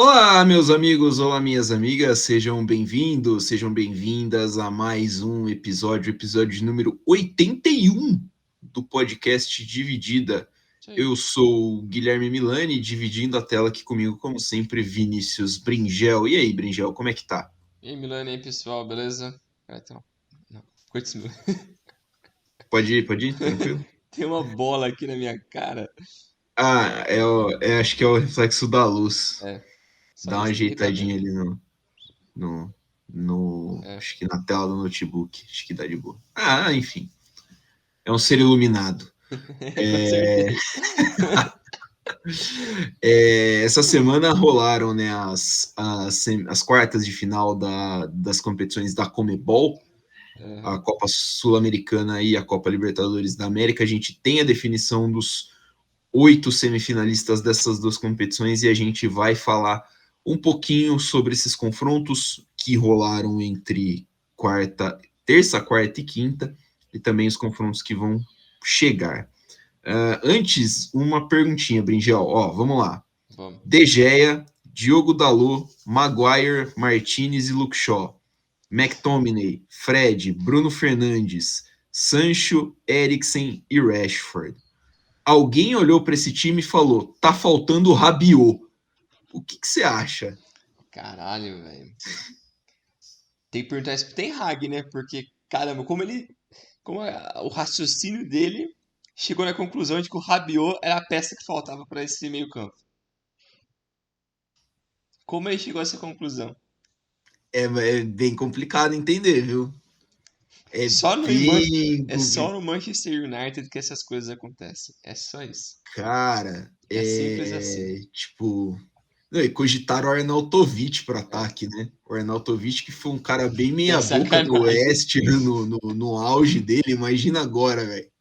Olá, meus amigos, olá, minhas amigas, sejam bem-vindos, sejam bem-vindas a mais um episódio número 81 do podcast Dividida. Isso aí. Eu sou o Guilherme Milani, dividindo a tela aqui comigo, como sempre, Vinícius Bringel. E aí, Bringel, como é que tá? E aí, Milani, e aí, pessoal, beleza? Então, não, continua. Pode ir, tranquilo? Tem uma bola aqui na minha cara. Ah, acho que é o reflexo da luz. É, só Dá uma isso, tem ajeitadinha brincadeira. ali É, acho que na tela do notebook, acho que dá de boa. Ah, enfim, é um ser iluminado. com certeza. Essa semana rolaram, né, as quartas de final das competições da Comebol, a Aham. Copa Sul-Americana e a Copa Libertadores da América. A gente tem a definição dos 8 semifinalistas dessas duas competições e a gente vai falar um pouquinho sobre esses confrontos que rolaram entre terça, quarta e quinta, e também os confrontos que vão chegar. Antes, uma perguntinha, Bringel. Ó, vamos lá. Vamos. De Gea, Diogo Dalot, Maguire, Martinez e Luke Shaw. McTominay, Fred, Bruno Fernandes, Sancho, Eriksen e Rashford. Alguém olhou para esse time e falou: tá faltando o Rabiot. O que você acha? Caralho, velho. Tem que perguntar isso pro Ten Hag, né? Porque, caramba, o raciocínio dele chegou na conclusão de que o Rabiot era a peça que faltava pra esse meio campo. Como ele chegou a essa conclusão? É bem complicado entender, viu? É Só no, bem É só complicado. no Manchester United que essas coisas acontecem. É só isso. Cara, É simples assim. tipo. Não, e cogitaram o Arnautovic para É, ataque, né? O Arnautovic, que foi um cara bem que é meia-boca do sacanagem. Oeste no auge dele. Imagina agora, velho. Ano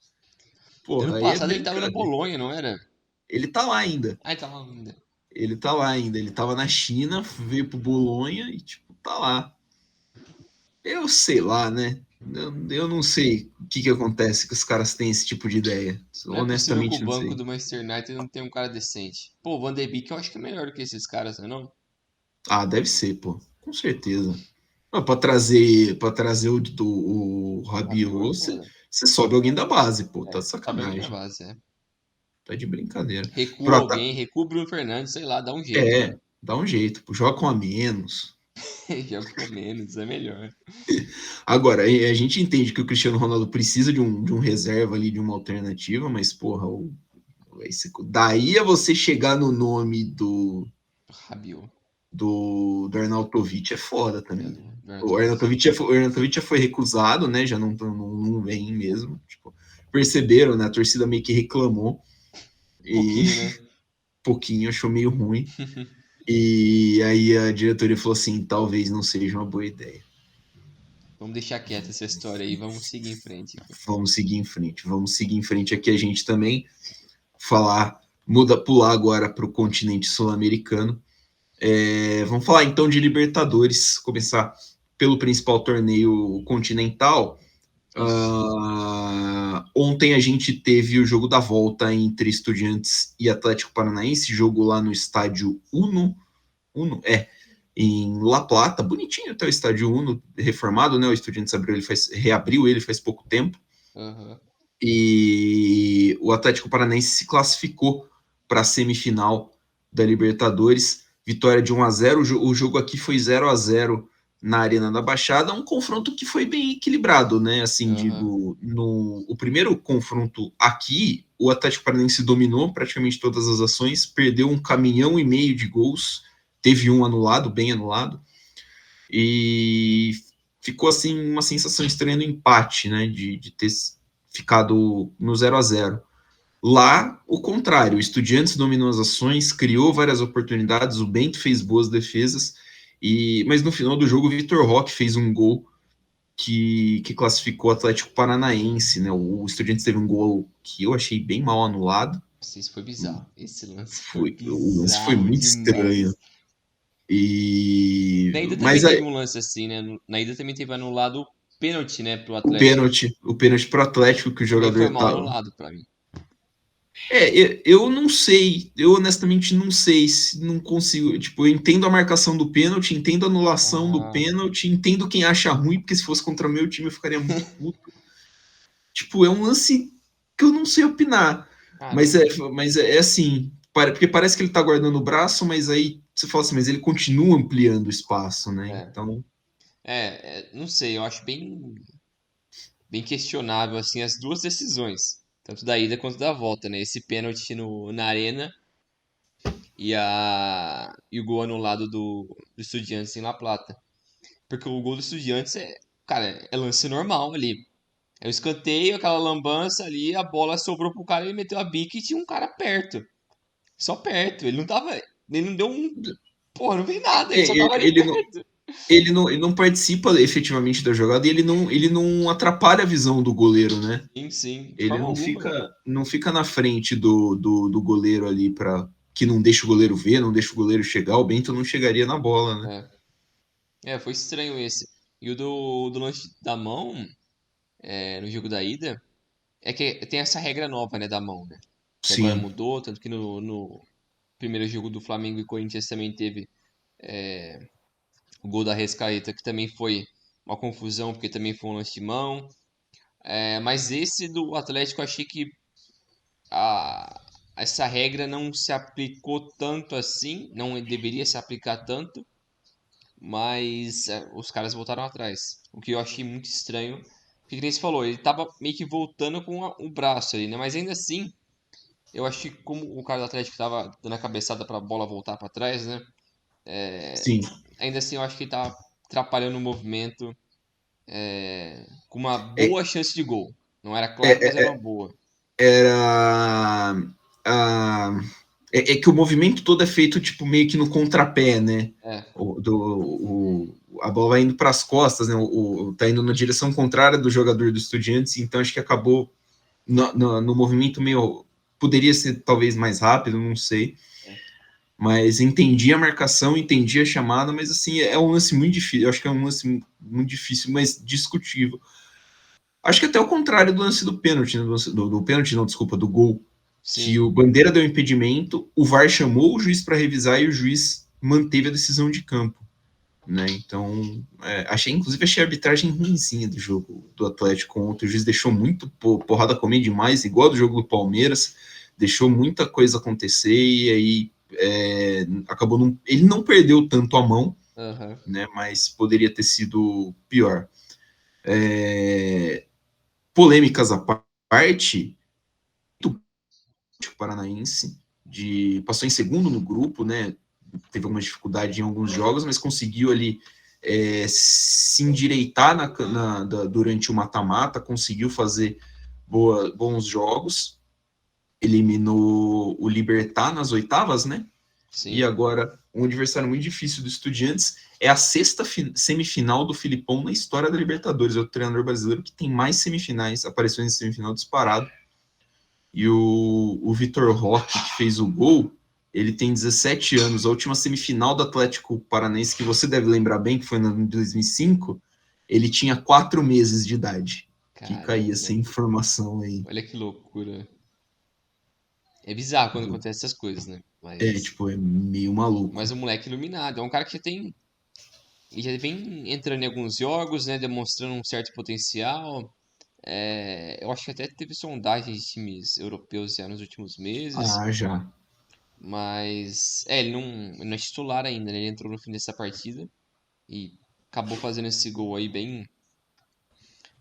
Porra, aí é passado ele tava no brincadeira. Bolonha, não era? Ele tá lá ainda. Ah, ele tava ainda. Ele tá lá ainda. Ele tava na China, veio pro Bolonha e, tipo, tá lá. Eu sei lá, né? Eu não sei o que acontece que os caras têm esse tipo de ideia. Não é possível que o Honestamente, não banco sei. do Manchester United não tenha um cara decente. Pô, o Van de Beek eu acho que é melhor do que esses caras, não é não? Ah, deve ser, pô. Com certeza. Para trazer o O Rabiot, Rabiot é você, foda. você sobe alguém da base, pô. Tá É, de sobe alguém na sacanagem. base, é. Tá de brincadeira. Recua Pro alguém, ata- recua o Bruno Fernandes, sei lá, dá um jeito, né? Dá um jeito, pô. Joga com a menos. Joga com menos, é melhor. Agora, a gente entende que o Cristiano Ronaldo precisa de um reserva ali, de uma alternativa, mas, porra, daí é você chegar no nome Rabiot. do Arnautovic é foda É, também. do O Arnautovic. Arnautovic já foi recusado, né? Já não vem mesmo. Tipo, perceberam, né? A torcida meio que reclamou Um e pouquinho, né? pouquinho achou meio ruim. E aí a diretoria falou assim: talvez não seja uma boa ideia. Vamos deixar quieta essa história aí, vamos seguir em frente aqui. Vamos seguir em frente. Vamos seguir em frente aqui a gente também pular agora para o continente sul-americano. Vamos falar então de Libertadores, começar pelo principal torneio continental. Isso. Ontem a gente teve o jogo da volta entre Estudiantes e Atlético Paranaense, jogo lá no estádio Uno, em La Plata, bonitinho até o estádio Uno, reformado, né? O Estudiantes reabriu ele faz pouco tempo. Aham. E o Atlético Paranaense se classificou para a semifinal da Libertadores. Vitória de 1-0. O jogo aqui foi 0-0 na Arena da Baixada, um confronto que foi bem equilibrado, né? Assim, Aham. digo, no o primeiro confronto aqui, o Atlético Paranaense dominou praticamente todas as ações, perdeu 1,5 caminhão de gols, teve um anulado, bem anulado, e ficou assim uma sensação estranha no empate, né? De ter ficado no 0-0. Lá, o contrário, o Estudiantes dominou as ações, criou várias oportunidades, o Bento fez boas defesas, mas no final do jogo o Vitor Roque fez um gol que classificou o Atlético Paranaense, né? O Estudiantes teve um gol que eu achei bem mal anulado. Isso foi bizarro. Esse lance foi O lance foi bizarro muito estranho. demais. Na ida também Mas teve um lance assim, né? Na ida também teve anulado o pênalti, né, pro o Atlético. pênalti, o pênalti para o Atlético que o Também foi jogador mal tava. anulado pra mim. Eu não sei, eu honestamente não sei se não consigo. Tipo, eu entendo a marcação do pênalti, entendo a anulação do Ah, pênalti, entendo quem acha ruim, porque se fosse contra meu time eu ficaria muito puto. Tipo, é um lance que eu não sei opinar. Mas é, caramba. mas é assim, porque parece que ele tá guardando o braço, mas aí você fala assim, mas ele continua ampliando o espaço, né? É. Então, Não sei, eu acho bem questionável assim as duas decisões, tanto da ida quanto da volta, né? Esse pênalti no, na arena e o gol anulado do Estudiantes em La Plata. Porque o gol do Estudiantes cara, é lance normal ali. É o escanteio, aquela lambança ali, a bola sobrou pro cara, ele meteu a bica e tinha um cara perto. Só perto. Ele não tava. Ele não deu um. Porra, não fez nada, ele só tava ali ele não, perto. ele não participa efetivamente da jogada e ele não atrapalha a visão do goleiro, né? Sim, sim, de Ele forma alguma. não fica na frente do goleiro ali para que não deixa o goleiro ver, não deixa o goleiro chegar. O Bento não chegaria na bola, né? É. Foi estranho esse. E o do lance da mão, no jogo da ida, é que tem essa regra nova, né, da mão, né? Que agora Sim, mudou, tanto que no primeiro jogo do Flamengo e Corinthians também teve o gol da Arrascaeta, que também foi uma confusão, porque também foi um lance de mão. Mas esse do Atlético, eu achei que a, essa regra não se aplicou tanto assim, não deveria se aplicar tanto, mas os caras voltaram atrás. O que eu achei muito estranho, porque que nem você falou, ele tava meio que voltando com o braço ali, né? Mas ainda assim, eu acho que como o cara do Atlético tava dando a cabeçada pra bola voltar pra trás, né? sim. Ainda assim, eu acho que ele tava atrapalhando o movimento com uma É, boa chance de gol. Não era claro, mas é, era uma boa. era. a- é que o movimento todo é feito tipo meio que no contrapé, né? É, A bola vai indo para as costas, né? Tá indo na direção contrária do jogador do Estudiantes, então acho que acabou no movimento meio. Poderia ser talvez mais rápido, não sei. Mas entendi a marcação, entendi a chamada, mas assim, é um lance muito difícil. Eu acho que é um lance muito difícil, mas discutível. Acho que até o contrário do lance do pênalti, né? Do pênalti, não, desculpa, do gol. Que sim. o Bandeira deu impedimento, o VAR chamou o juiz para revisar e o juiz manteve a decisão de campo. Né? Então, achei a arbitragem ruimzinha do jogo do Atlético ontem. O juiz deixou muito porrada comer demais, igual do jogo do Palmeiras, deixou muita coisa acontecer e aí acabou ele não perdeu tanto a mão, Aham. né? Mas poderia ter sido pior. Polêmicas à parte, o Paranaense passou em segundo no grupo, né? Teve alguma dificuldade em alguns jogos, mas conseguiu ali se endireitar durante o mata-mata, conseguiu fazer bons jogos, eliminou o Libertar nas oitavas, né? E Sim. agora um adversário muito difícil do Estudiantes é a sexta semifinal do Filipão na história da Libertadores. É o treinador brasileiro que tem mais semifinais, aparições em semifinal disparado. E o Vitor Roque, que fez o gol, ele tem 17 anos. A última semifinal do Atlético Paranaense, que você deve lembrar bem, que foi em 2005, ele tinha 4 meses de idade. Fica aí essa Caramba. informação aí. Olha que loucura. É bizarro quando acontece essas coisas, né? Tipo, é meio maluco. Mas o moleque iluminado. É um cara que já vem entrando em alguns jogos, né? Demonstrando um certo potencial. Eu acho que até teve sondagem de times europeus já nos últimos meses. Ah, já. Mas, ele não é titular ainda, né? Ele entrou no fim dessa partida e acabou fazendo esse gol aí bem.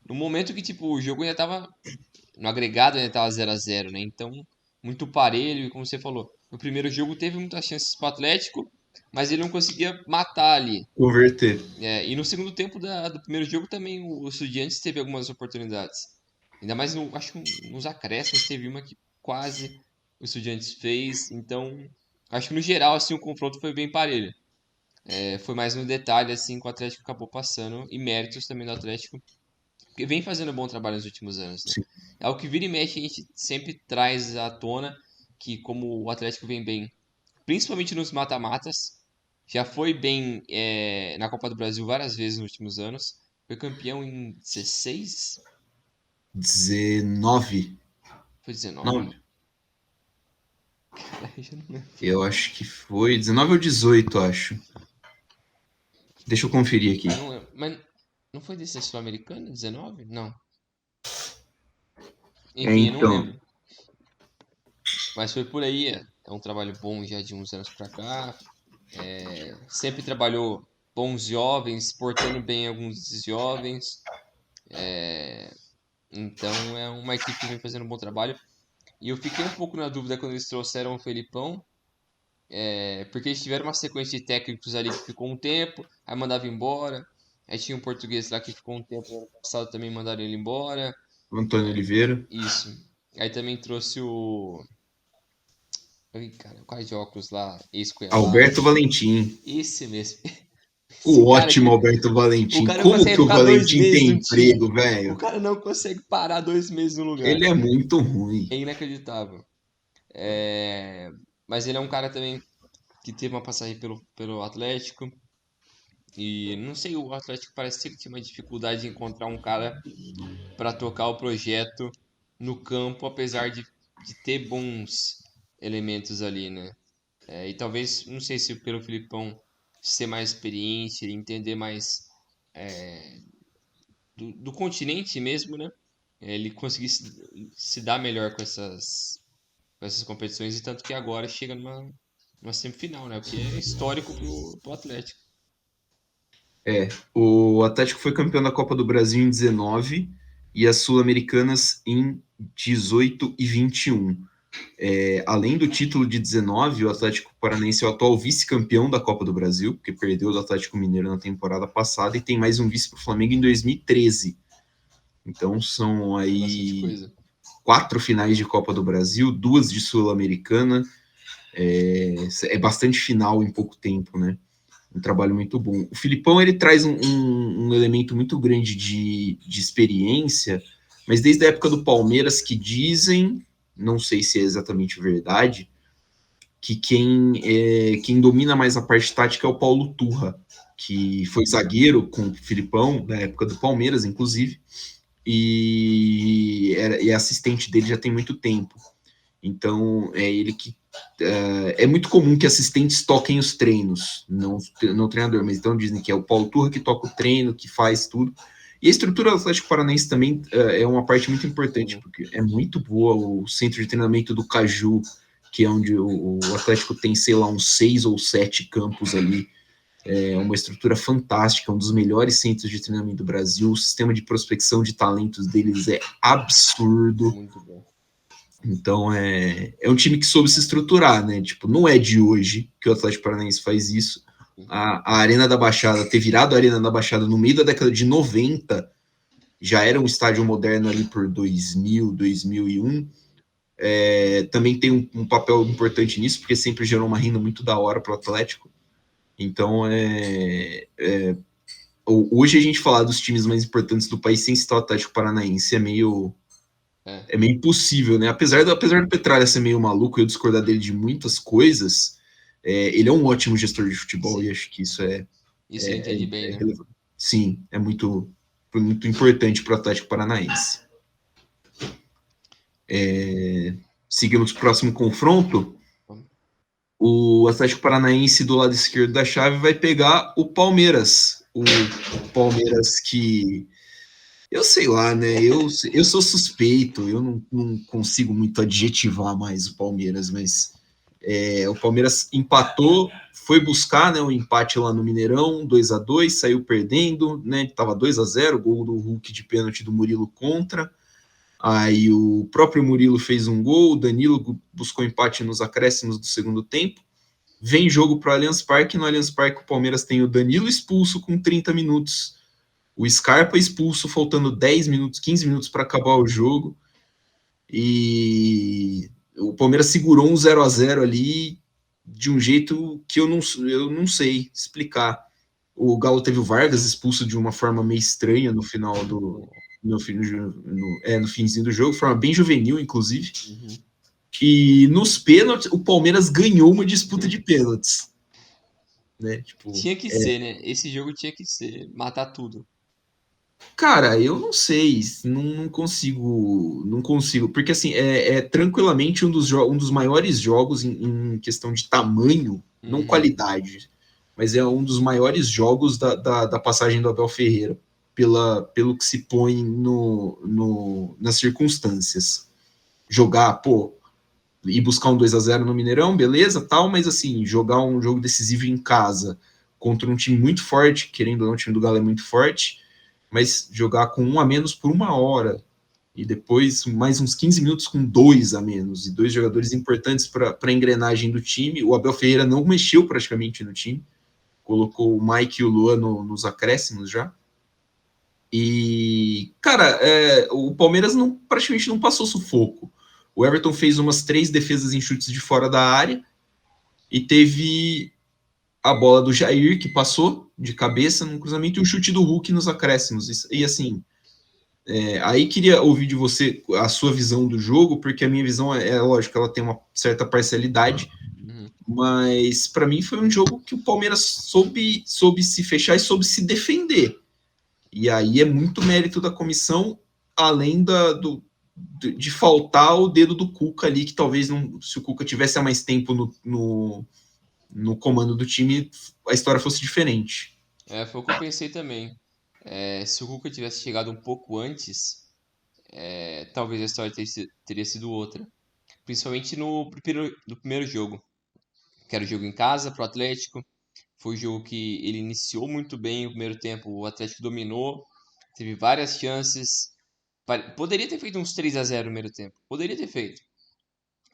No momento que, tipo, o jogo ainda tava. No agregado ainda tava 0 a 0, né? Então, muito parelho. E como você falou, no primeiro jogo teve muitas chances pro Atlético, mas ele não conseguia matar ali. Converter. E no segundo tempo do primeiro jogo também o Estudiantes teve algumas oportunidades. Ainda mais, acho que nos acréscimos teve uma que quase o Estudiantes fez. Então, acho que no geral assim o confronto foi bem parelho. Foi mais no detalhe assim que o Atlético acabou passando e méritos também do Atlético, porque vem fazendo um bom trabalho nos últimos anos, né? Sim. É o que vira e mexe a gente sempre traz à tona que como o Atlético vem bem, principalmente nos mata-matas, já foi bem na Copa do Brasil várias vezes nos últimos anos. Foi campeão em 16? 19. Foi 19? 9. Já não lembro. Eu acho que foi 19 ou 18, acho. Deixa eu conferir aqui. Não lembro. Mas não foi desse Sul-Americana? 19? Não. Enfim, eu não Então, lembro. Mas foi por aí. É um trabalho bom já de uns anos pra cá. Sempre trabalhou bons jovens, portando bem alguns desses jovens. Então é uma equipe que vem fazendo um bom trabalho. E eu fiquei um pouco na dúvida quando eles trouxeram o Felipão, porque eles tiveram uma sequência de técnicos ali que ficou um tempo, aí mandava embora. Aí tinha um português lá que ficou um tempo no ano passado, também mandaram ele embora. Antônio Oliveira. Isso. Aí também trouxe o. Ai, cara, o cara de óculos lá, ex-Cuiabá. Alberto Valentim. Esse mesmo. Esse O cara ótimo que. Alberto O Valentim. cara não Como que consegue o ficar dois Valentim meses tem no time. emprego, O velho? cara não consegue parar 2 meses no lugar. Ele é muito ruim. É inacreditável. É, Mas ele é um cara também que teve uma passagem pelo Atlético. E não sei, o Atlético parecia que tinha uma dificuldade de encontrar um cara para tocar o projeto no campo, apesar de ter bons elementos ali, né? E talvez, não sei se pelo Filipão ser mais experiente, ele entender mais do continente mesmo, né? Ele conseguir se dar melhor com essas competições, e tanto que agora chega numa semifinal, né? O que é histórico pro Atlético. O Atlético foi campeão da Copa do Brasil em 19 e as Sul-Americanas em 18 e 21. Além do título de 19, o Atlético Paranaense é o atual vice-campeão da Copa do Brasil, porque perdeu do Atlético Mineiro na temporada passada, e tem mais um vice para o Flamengo em 2013. Então são Bastante aí coisa. 4 finais de Copa do Brasil, 2 de Sul-Americana. É bastante final em pouco tempo, né? Um trabalho muito bom. O Filipão ele traz um elemento muito grande de experiência, mas desde a época do Palmeiras que dizem, não sei se é exatamente verdade, que quem domina mais a parte tática é o Paulo Turra, que foi zagueiro com o Filipão, na época do Palmeiras, inclusive, e é assistente dele já tem muito tempo. Então, é ele que. É muito comum que assistentes toquem os treinos, não o treinador, mas então dizem que é o Paulo Turra que toca o treino, que faz tudo. E a estrutura do Atlético Paranaense também é uma parte muito importante, Uhum. porque é muito boa o centro de treinamento do Caju, que é onde o Atlético tem, sei lá, uns 6 ou 7 campos ali. É uma estrutura fantástica, um dos melhores centros de treinamento do Brasil. O sistema de prospecção de talentos deles é absurdo. Muito bom. Então é um time que soube se estruturar, né? Tipo, não é de hoje que o Atlético Paranaense faz isso. A Arena da Baixada, ter virado a Arena da Baixada no meio da década de 90, já era um estádio moderno ali por 2000, 2001. Também tem um papel importante nisso, porque sempre gerou uma renda muito da hora para o Atlético. Então, hoje a gente falar dos times mais importantes do país sem citar o Atlético Paranaense É, é meio impossível, né? Apesar do Petralha ser meio maluco e eu discordar dele de muitas coisas, ele é um ótimo gestor de futebol e sim. acho que isso Isso ele entende bem, é né? relevante. Sim, é muito importante para o Atlético Paranaense. Seguimos para o próximo confronto. O Atlético Paranaense do lado esquerdo da chave vai pegar o Palmeiras. O Palmeiras que eu sei lá, né? Eu sou suspeito, eu não consigo muito adjetivar mais o Palmeiras, mas o Palmeiras empatou, foi buscar, né, o empate lá no Mineirão, 2-2, saiu perdendo, né? Tava 2-0, gol do Hulk de pênalti do Murilo contra. Aí o próprio Murilo fez um gol, o Danilo buscou empate nos acréscimos do segundo tempo. Vem jogo para o Allianz Parque, no Allianz Parque o Palmeiras tem o Danilo expulso com 30 minutos, o Scarpa expulso faltando 10 minutos, 15 minutos para acabar o jogo. E o Palmeiras segurou um 0-0 ali de um jeito que eu não sei explicar. O Galo teve o Vargas expulso de uma forma meio estranha no final do. No finzinho do jogo, forma bem juvenil, inclusive. Uhum. E nos pênaltis, o Palmeiras ganhou uma disputa de pênaltis. Né? Tipo, Tinha que ser, né? Esse jogo tinha que ser. Matar tudo. Cara, eu não sei, não consigo, porque assim, é tranquilamente um dos maiores jogos em questão de tamanho, não Uhum. qualidade, mas é um dos maiores jogos da passagem do Abel Ferreira, pelo que se põe nas circunstâncias. Jogar, pô, ir buscar um 2-0 no Mineirão, beleza, tal, mas assim, jogar um jogo decisivo em casa contra um time muito forte, querendo ou não, o time do Galo é muito forte, mas jogar com um a menos por uma hora e depois mais uns 15 minutos com dois a menos e dois jogadores importantes para a engrenagem do time. O Abel Ferreira não mexeu praticamente no time, colocou o Mike e o Luan nos acréscimos já. E, cara, o Palmeiras praticamente não passou sufoco. O Everton fez umas 3 defesas em chutes de fora da área e teve a bola do Jair, que passou de cabeça no cruzamento, e o chute do Hulk nos acréscimos. E assim, aí queria ouvir de você a sua visão do jogo, porque a minha visão lógico, ela tem uma certa parcialidade, Uhum. mas para mim foi um jogo que o Palmeiras soube se fechar e soube se defender. E aí é muito mérito da comissão, além de faltar o dedo do Cuca ali, que talvez não, se o Cuca tivesse há mais tempo no comando do time, a história fosse diferente. Foi o que eu pensei também. Se o Cuca tivesse chegado um pouco antes, talvez a história teria sido outra. Principalmente no primeiro jogo, que era o jogo em casa pro Atlético. Foi um jogo que ele iniciou muito bem o primeiro tempo, o Atlético dominou, teve várias chances. Poderia ter feito uns 3-0 no primeiro tempo, poderia ter feito.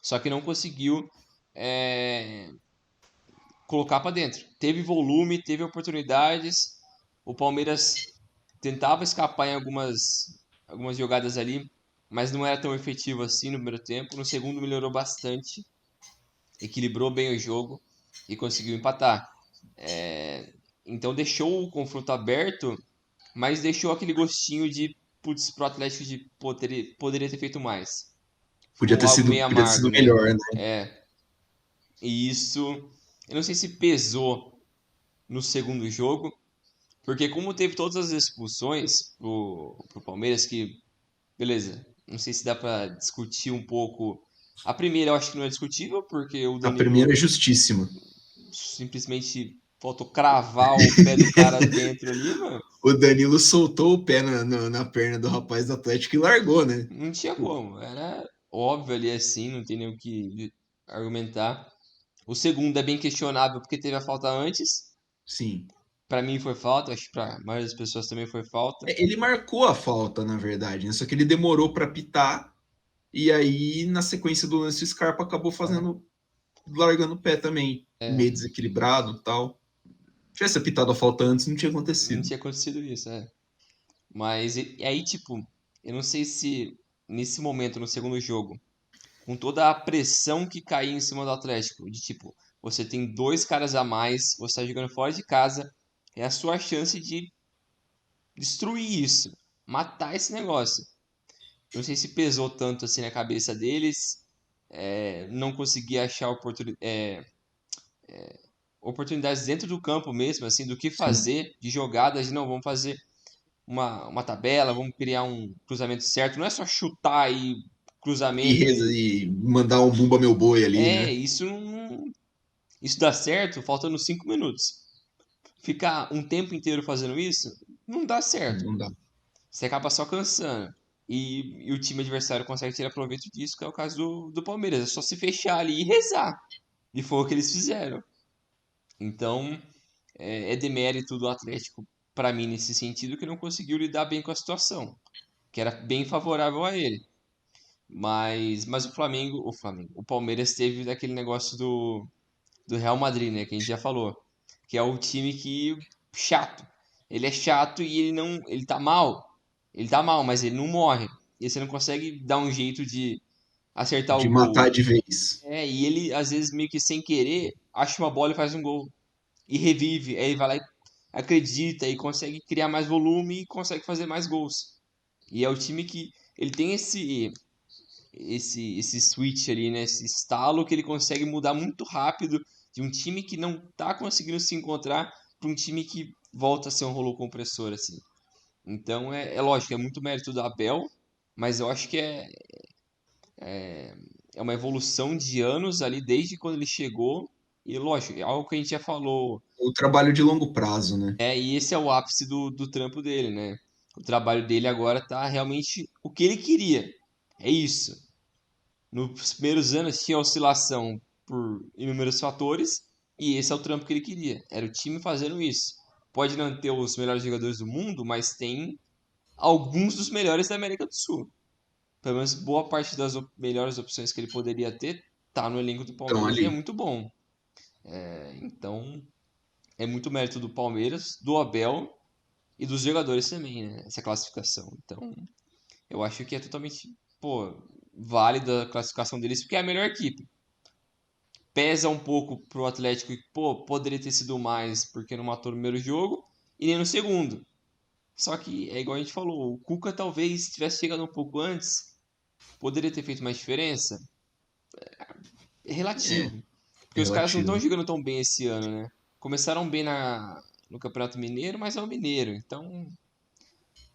Só que não conseguiu é, colocar para dentro. Teve volume, teve oportunidades. O Palmeiras tentava escapar em algumas jogadas ali, mas não era tão efetivo assim no primeiro tempo. No segundo melhorou bastante, equilibrou bem o jogo e conseguiu empatar. Então deixou o confronto aberto, mas deixou aquele gostinho de, putz, pro Atlético de poderia ter feito mais. Ficou algo meio Podia ter amargo, sido né? melhor, né? É, e isso, eu não sei se pesou no segundo jogo, porque como teve todas as expulsões pro Palmeiras, que, beleza, não sei se dá pra discutir um pouco. A primeira eu acho que não é discutível, porque o A primeira é Danilo justíssima. simplesmente faltou cravar o pé do cara dentro ali, mano. O Danilo soltou o pé na perna do rapaz do Atlético e largou, né? Não tinha como. Era óbvio ali assim, não tem nem o que argumentar. O segundo é bem questionável porque teve a falta antes. Sim. Pra mim foi falta, acho que pra maioria das pessoas também foi falta. Ele marcou a falta, na verdade, né? Só que ele demorou para pitar. E aí, na sequência do lance, o Scarpa acabou largando o pé também, É, meio desequilibrado e tal. Se tivesse pitado a falta antes, não tinha não acontecido. tinha acontecido isso, é. Mas e aí, tipo, eu não sei se nesse momento, no segundo jogo, com toda a pressão que caía em cima do Atlético, de tipo, você tem dois caras a mais, você tá jogando fora de casa, é a sua chance de destruir isso, matar esse negócio. Eu não sei se pesou tanto assim na cabeça deles, não conseguia achar oportunidades dentro do campo mesmo, assim, do que Sim. fazer, de jogadas, de não, vamos fazer uma tabela, vamos criar um cruzamento certo. Não é só chutar e cruzamento e. E mandar um bumba meu boi ali, né? Isso não. Isso dá certo faltando 5 minutos. Ficar um tempo inteiro fazendo isso, não dá certo. Não dá. Você acaba só cansando. E o time adversário consegue tirar proveito disso, que é o caso do Palmeiras. É só se fechar ali e rezar. E foi o que eles fizeram. Então, é demérito do Atlético, para mim, nesse sentido, que não conseguiu lidar bem com a situação, que era bem favorável a ele. Mas o Palmeiras teve daquele negócio do Real Madrid, né, que a gente já falou, que é o time que chato. Ele é chato e ele não, ele tá mal. Ele tá mal, mas ele não morre. E você não consegue dar um jeito de acertar o De gol. matar de vez. E ele às vezes meio que sem querer acha uma bola e faz um gol e revive. Aí vai lá e acredita e consegue criar mais volume e consegue fazer mais gols. E é o time que ele tem esse switch ali, né? Esse estalo que ele consegue mudar muito rápido de um time que não tá conseguindo se encontrar para um time que volta a ser um rolo compressor, assim. Então é lógico, é muito mérito do Abel, mas eu acho que é uma evolução de anos ali desde quando ele chegou. E lógico, é algo que a gente já falou. O trabalho de longo prazo, né? E esse é o ápice do trampo dele, né? O trabalho dele agora tá realmente o que ele queria. É isso. Nos primeiros anos tinha oscilação por inúmeros fatores, e esse é o trampo que ele queria. Era o time fazendo isso. Pode não ter os melhores jogadores do mundo, mas tem alguns dos melhores da América do Sul. Pelo menos boa parte das melhores opções que ele poderia ter tá no elenco do Estão Palmeiras e é ali. muito bom. Então, é muito mérito do Palmeiras, do Abel e dos jogadores também, né? Essa classificação. Então, eu acho que é totalmente, pô, válida a classificação deles, porque é a melhor equipe. Pesa um pouco pro Atlético e, pô, poderia ter sido mais porque não matou no primeiro jogo e nem no segundo. Só que é igual a gente falou, o Cuca talvez tivesse chegado um pouco antes, poderia ter feito mais diferença. É É, relativo. Porque os caras não estão relativo. jogando tão bem esse ano, né? Começaram bem no Campeonato Mineiro, mas é o Mineiro. Então,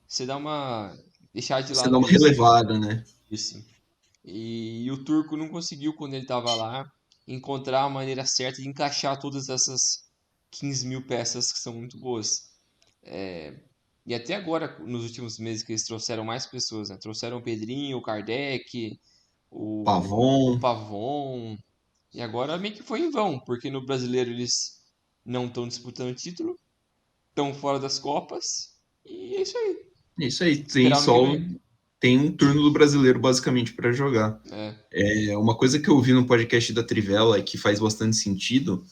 você dá uma. Deixar de Você dá lado uma isso. relevada, né? Isso. E o Turco não conseguiu, quando ele estava lá, encontrar a maneira certa de encaixar todas essas 15 mil peças que são muito boas. E até agora, nos últimos meses, que eles trouxeram mais pessoas, né? Trouxeram o Pedrinho, o Kardec, o Pavon. Pavon. E agora meio que foi em vão, porque no brasileiro eles não estão disputando título, estão fora das Copas, e é isso aí. Isso aí, tem Esperar ano que só vem. tem um turno do brasileiro basicamente para jogar. É, É, uma coisa que eu ouvi no podcast da Trivela e que faz bastante sentido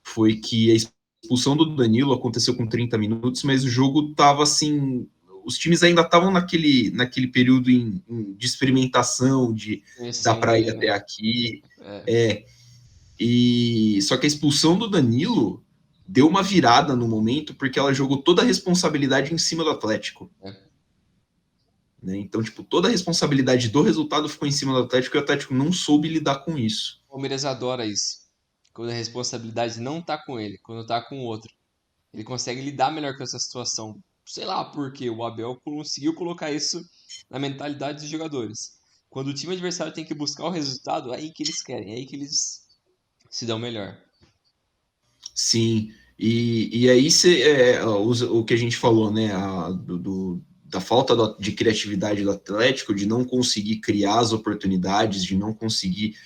foi que a expulsão do Danilo aconteceu com 30 minutos, mas o jogo tava assim, os times ainda estavam naquele período de experimentação, de dar conhecendo para ir ali, até né? aqui. É, É, e só que a expulsão do Danilo deu uma virada no momento porque ela jogou toda a responsabilidade em cima do Atlético. é. Né? Então, tipo, toda a responsabilidade do resultado ficou em cima do Atlético e o Atlético não soube lidar com isso. O Palmeiras adora isso. Quando a responsabilidade não tá com ele, quando tá com o outro. Ele consegue lidar melhor com essa situação. Sei lá porque o Abel conseguiu colocar isso na mentalidade dos jogadores. Quando o time adversário tem que buscar o resultado, é aí que eles querem, é aí que eles se dão melhor. Sim, e aí o que a gente falou, né, da falta de criatividade do Atlético, de não conseguir criar as oportunidades, de não conseguir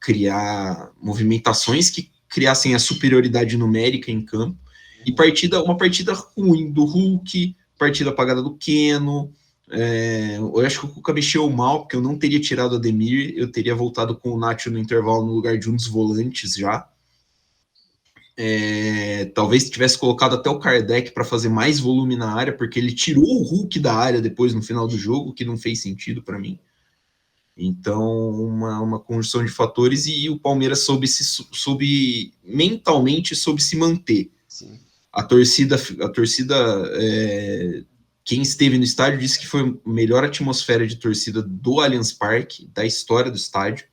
criar movimentações que criassem a superioridade numérica em campo, e uma partida ruim do Hulk, partida apagada do Keno, eu acho que o Cuca mexeu mal, porque eu não teria tirado o Ademir, eu teria voltado com o Nacho no intervalo no lugar de um dos volantes já, talvez tivesse colocado até o Kardec para fazer mais volume na área, porque ele tirou o Hulk da área depois no final do jogo, que não fez sentido para mim. Então, uma conjunção de fatores e o Palmeiras soube mentalmente soube se manter. Sim, A torcida quem esteve no estádio disse que foi a melhor atmosfera de torcida do Allianz Parque, da história do estádio.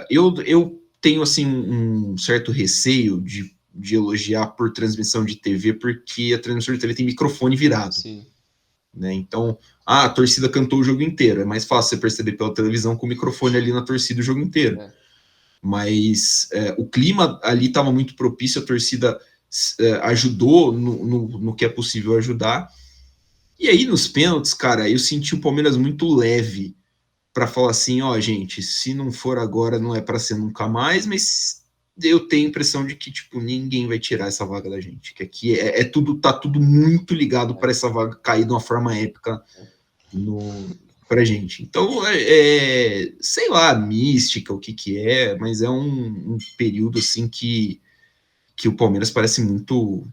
Eu tenho assim um certo receio de elogiar por transmissão de TV, porque a transmissão de TV tem microfone virado. sim. Né? Então, a torcida cantou o jogo inteiro. É mais fácil você perceber pela televisão com o microfone ali na torcida o jogo inteiro. É. Mas o clima ali estava muito propício, a torcida ajudou no que é possível ajudar. E aí, nos pênaltis, cara, eu senti o Palmeiras muito leve para falar assim, ó, gente, se não for agora, não é para ser nunca mais, mas eu tenho a impressão de que tipo ninguém vai tirar essa vaga da gente, que aqui tudo tá tudo muito ligado para essa vaga cair de uma forma épica no pra gente. Então, sei lá, mística, o que que é, mas é um período assim que o Palmeiras parece muito.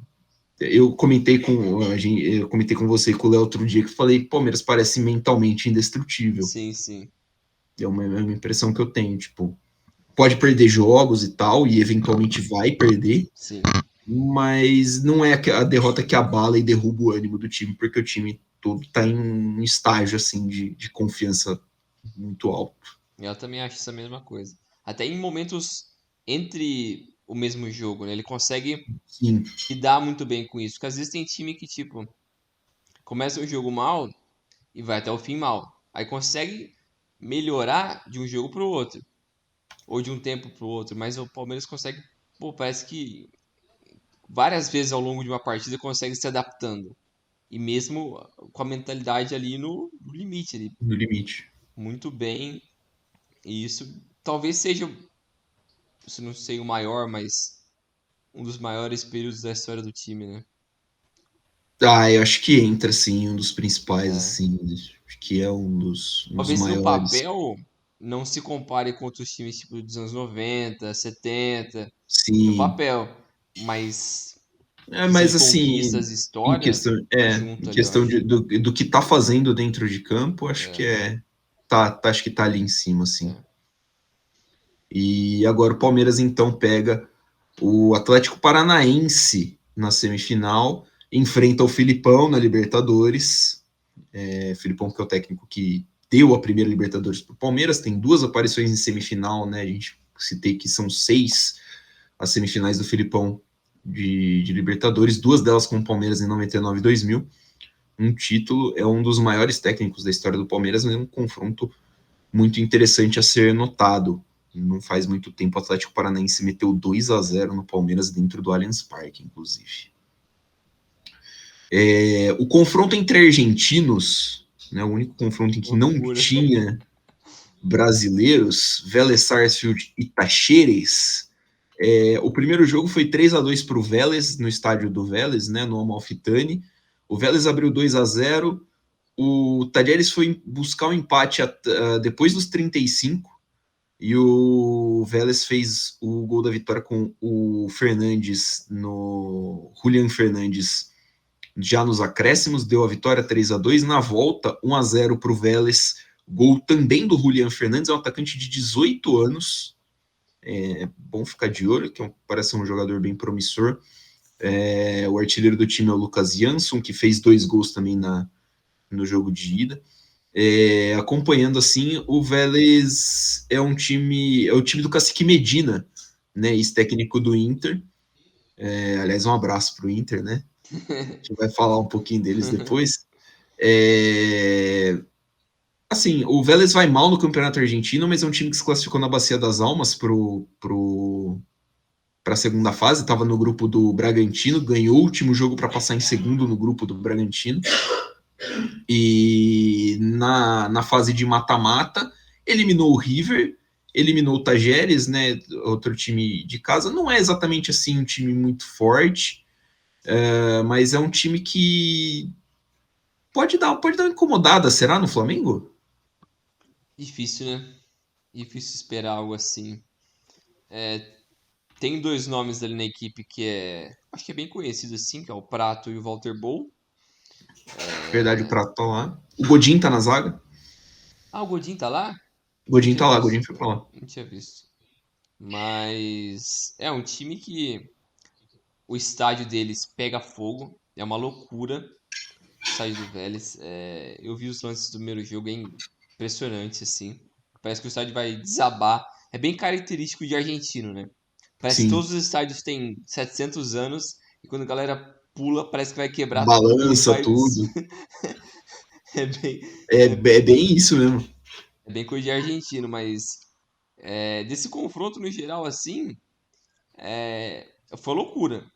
Eu comentei com você e com o Léo outro dia que falei que o Palmeiras parece mentalmente indestrutível. Sim, sim. É uma impressão que eu tenho, tipo, pode perder jogos e tal, e eventualmente vai perder, Sim. mas não é a derrota que abala e derruba o ânimo do time, porque o time todo tá em um estágio, assim, de confiança muito alto. Eu também acho essa mesma coisa. Até em momentos entre o mesmo jogo, né? Ele consegue Sim, lidar muito bem com isso. Porque às vezes tem time que, tipo, Começa o jogo mal e vai até o fim mal. Aí consegue melhorar de um jogo pro outro, ou de um tempo pro outro, mas o Palmeiras consegue, pô, parece que várias vezes ao longo de uma partida consegue se adaptando. E mesmo com a mentalidade ali no limite, ali, no limite. muito bem. E isso talvez seja, se não sei o maior, mas um dos maiores períodos da história do time, né? Ah, eu acho que entra, assim, um dos principais, É. assim, acho que é um dos Talvez no maiores. papel não se compare com outros times tipo dos anos 90, 70, no Sim. papel, mas questão Mas de assim, conquistas, história, tá em junto ali, eu questão acho. do que tá fazendo dentro de campo, acho que É, acho que tá ali em cima, assim. é. E agora o Palmeiras então pega o Atlético Paranaense na semifinal, enfrenta o Filipão na Libertadores. Filipão que é o técnico que deu a primeira Libertadores para o Palmeiras, tem duas aparições em semifinal, né? A gente citei que são 6 as semifinais do Filipão de Libertadores, duas delas com o Palmeiras em 99 e 2000. Um título, é um dos maiores técnicos da história do Palmeiras, mas é um confronto muito interessante a ser notado. Não faz muito tempo o Atlético Paranaense meteu 2-0 no Palmeiras dentro do Allianz Parque, inclusive. O confronto entre argentinos, né, o único confronto em que não Loucura. tinha brasileiros, Vélez Sarsfield e Tacheres. O primeiro jogo foi 3-2 para o Vélez, no estádio do Vélez, né, no Amalfitani. O Vélez abriu 2-0. O Tajeres foi buscar o um empate depois dos 35 e o Vélez fez o gol da vitória com o Fernandes, no Julian Fernandes, já nos acréscimos, deu a vitória 3-2. Na volta, 1-0 para o Vélez, gol também do Julian Fernandes, é um atacante de 18 anos, é bom ficar de olho, que parece um jogador bem promissor. O artilheiro do time é o Lucas Jansson, que fez 2 gols também no jogo de ida. Acompanhando assim, o Vélez é o time do Cacique Medina, né, ex-técnico do Inter. Aliás, um abraço para o Inter, né? A gente vai falar um pouquinho deles depois. Assim, o Vélez vai mal no Campeonato Argentino, mas é um time que se classificou na Bacia das Almas para a segunda fase, estava no grupo do Bragantino, ganhou o último jogo para passar em segundo no grupo do Bragantino. E na fase de mata-mata, eliminou o River, eliminou o Tajeres, né, outro time de casa. Não é exatamente assim um time muito forte, mas é um time que pode dar uma incomodada, será, no Flamengo? Difícil, né? Difícil esperar algo assim. Tem dois nomes ali na equipe que acho que é bem conhecido assim, que é o Prato e o Walter Bol. Verdade, o Prato tá lá. O Godin tá na zaga. Ah, o Godin tá lá? O Não Godin tinha tá lá, o visto. Godin foi pra lá. Não tinha visto. Mas é um time que o estádio deles pega fogo. É uma loucura o estádio do Vélez. Eu vi os lances do primeiro jogo, é impressionante, assim. Parece que o estádio vai desabar. É bem característico de argentino, né? Parece que Sim, todos os estádios têm 700 anos e quando a galera pula, parece que vai quebrar tudo, balança vai... tudo. É bem, É é, bem isso mesmo. é bem coisa de argentino, mas desse confronto no geral, assim, foi loucura.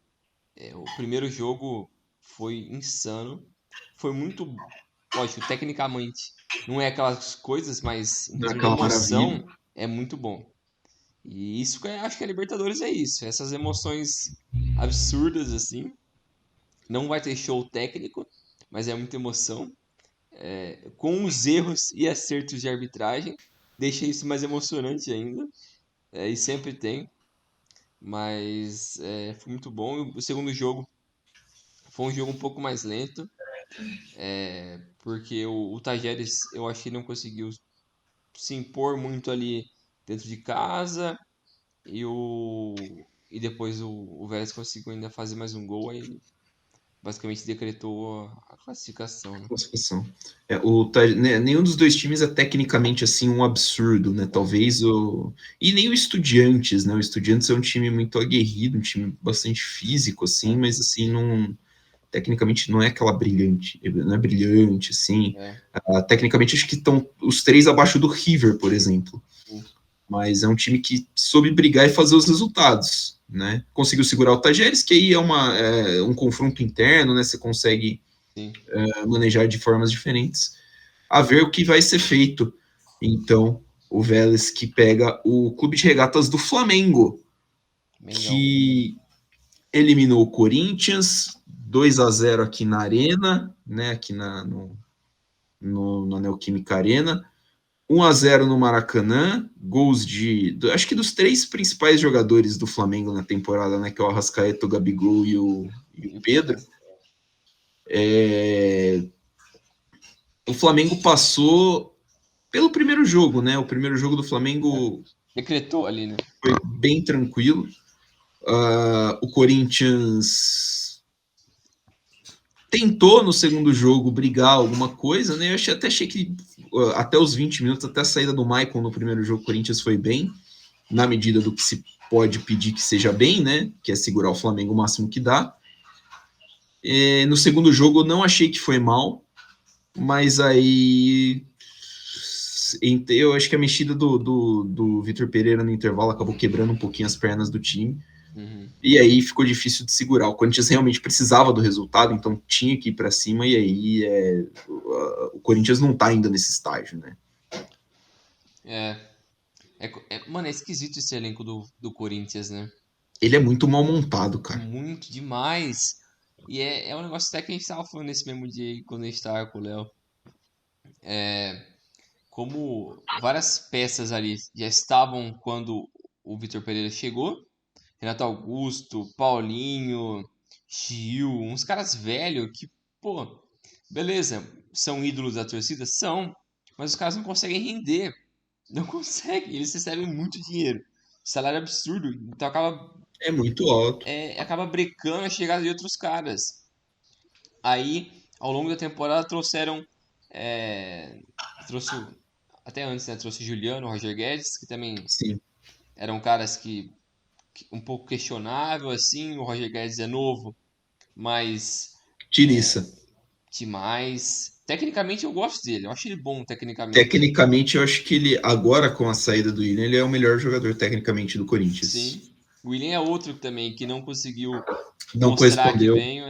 O primeiro jogo foi insano. Foi muito, lógico, tecnicamente não é aquelas coisas, mas em termos de Naquela maravilha. emoção é muito bom. E isso que acho que a Libertadores é isso, essas emoções absurdas assim. Não vai ter show técnico, mas é muita emoção. Com os erros e acertos de arbitragem, deixa isso mais emocionante ainda. E sempre tem, mas foi muito bom. O segundo jogo foi um jogo um pouco mais lento. Porque o Tajeres eu acho que não conseguiu se impor muito ali dentro de casa e depois o Vélez conseguiu ainda fazer mais um gol aí basicamente decretou a classificação, né? Classificação. Nenhum dos dois times é tecnicamente assim um absurdo, né? É, Talvez o. E nem o Estudiantes, né? O Estudiantes é um time muito aguerrido, um time bastante físico, assim, mas assim, não. tecnicamente não é aquela brilhante, não é brilhante, assim. É, Tecnicamente, acho que estão os 3 abaixo do River, por exemplo. sim, Mas é um time que soube brigar e fazer os resultados, né? Conseguiu segurar o Tajeres, que aí é um confronto interno, né? Você consegue sim. manejar de formas diferentes. A ver o que vai ser feito. Então, o Vélez que pega o Clube de Regatas do Flamengo, Mengão. que eliminou o Corinthians 2-0 aqui na Arena, né? Aqui na Neoquímica Arena. 1-0 no Maracanã, gols acho que dos 3 principais jogadores do Flamengo na temporada, né, que é o Arrascaeta, o Gabigol e o E o Pedro. Pedro? O Flamengo passou pelo primeiro jogo, né? O primeiro jogo do É. Flamengo Decretou ali, né? foi bem tranquilo. O Corinthians tentou no segundo jogo brigar alguma coisa, né? Até achei que até os 20 minutos, até a saída do Maicon no primeiro jogo, o Corinthians foi bem, na medida do que se pode pedir que seja bem, né? Que é segurar o Flamengo o máximo que dá. No segundo jogo, eu não achei que foi mal, mas aí eu acho que a mexida do Vitor Pereira no intervalo acabou quebrando um pouquinho as pernas do time. Uhum. E aí ficou difícil de segurar. O Corinthians realmente precisava do resultado, então tinha que ir para cima. E aí o Corinthians não tá ainda nesse estágio, né? É. Mano, é esquisito esse elenco do Corinthians, né? Ele é muito mal montado, cara. Muito demais. E é um negócio até que a gente tava falando nesse mesmo dia aí, quando a gente tava com o Léo. Como várias peças ali já estavam quando o Vitor Pereira chegou. Renato Augusto, Paulinho, Gil, uns caras velhos que, pô, beleza, são ídolos da torcida? São, mas os caras não conseguem render. Não conseguem, eles recebem muito dinheiro. Salário absurdo, então É muito alto. acaba brecando a chegada de outros caras. Aí, ao longo da temporada, trouxeram. É, trouxe até antes, né? Trouxe Juliano, Roger Guedes, que também Sim. eram caras que um pouco questionável, assim. O Roger Guedes é novo, mas Tiriça. demais. Tecnicamente eu gosto dele, eu acho ele bom tecnicamente. Tecnicamente, eu acho que ele, agora com a saída do Willian, ele é o melhor jogador tecnicamente do Corinthians. Sim. O Willian é outro também que não conseguiu Não mostrar que correspondeu. veio,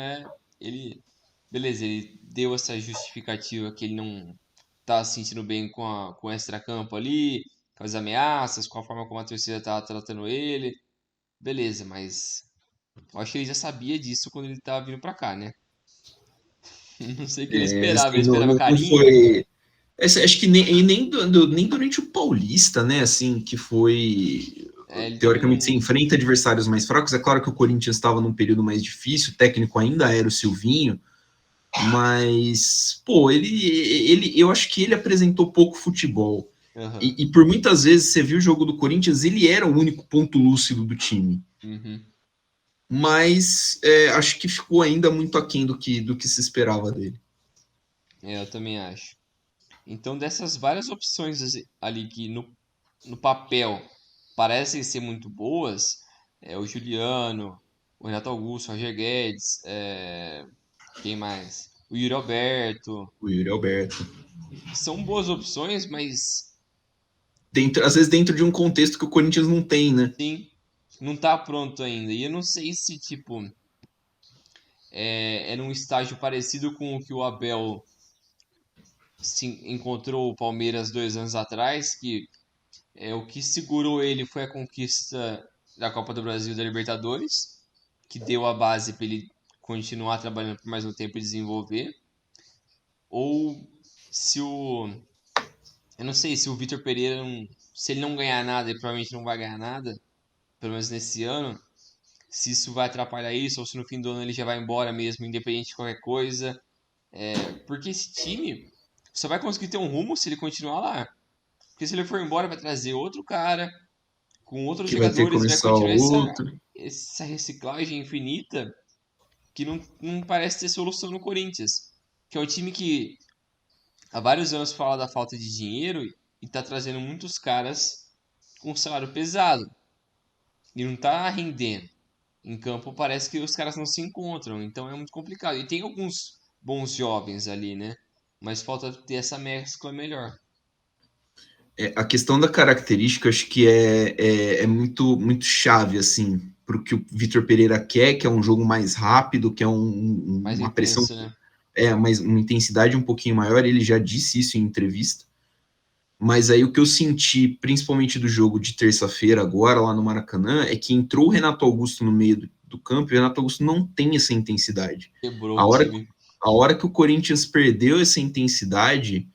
ele, beleza, ele deu essa justificativa que ele não tá se sentindo bem com o extracampo ali, com as ameaças, com a forma como a torcida tá tratando ele. Beleza, mas eu acho que ele já sabia disso quando ele tava vindo pra cá, né? Não sei o que ele Assim, esperava não carinho. foi. Acho que nem durante o Paulista, né? Assim, que foi. Ele também Teoricamente, você não. enfrenta adversários mais fracos. É claro que o Corinthians estava num período mais difícil, o técnico ainda era o Silvinho, mas, pô, eu acho que ele apresentou pouco futebol. Aham. E por muitas vezes você viu o jogo do Corinthians, ele era o único ponto lúcido do time. Uhum. Mas acho que ficou ainda muito aquém do que se esperava dele. Eu também acho. Então, dessas várias opções ali que no papel parecem ser muito boas, o Juliano, o Renato Augusto, o Roger Guedes, quem mais? O Yuri Alberto. O Yuri Alberto. São boas opções, mas Às vezes dentro de um contexto que o Corinthians não tem, né? sim, não tá pronto ainda. E eu não sei se, tipo, é num estágio parecido com o que o Abel se encontrou o Palmeiras 2 anos atrás, que o que segurou ele foi a conquista da Copa do Brasil e da Libertadores, que deu a base para ele continuar trabalhando por mais um tempo e desenvolver. Ou se o. Eu não sei se o Vitor Pereira, se ele não ganhar nada, ele provavelmente não vai ganhar nada, pelo menos nesse ano, se isso vai atrapalhar isso, ou se no fim do ano ele já vai embora mesmo, independente de qualquer coisa. Porque esse time só vai conseguir ter um rumo se ele continuar lá. Porque se ele for embora, vai trazer outro cara, com outros Que vai ter que jogadores, vai começar continuar outro. essa reciclagem infinita que não parece ter solução no Corinthians. Que é um time que há vários anos fala da falta de dinheiro e tá trazendo muitos caras com salário pesado. E não tá rendendo. em campo parece que os caras não se encontram, então é muito complicado. E tem alguns bons jovens ali, né? Mas falta ter essa mescla melhor. A questão da característica, acho que é muito, muito chave, assim, para o que o Vitor Pereira quer, que é um jogo mais rápido, que é Mais uma pressão, intenso, né? mais, uma intensidade um pouquinho maior. Ele já disse isso em entrevista. Mas aí o que eu senti, principalmente do jogo de terça-feira, agora, lá no Maracanã, é que entrou o Renato Augusto no meio do campo e o Renato Augusto não tem essa intensidade. Quebrou A o hora, time. a hora que o Corinthians perdeu essa intensidade,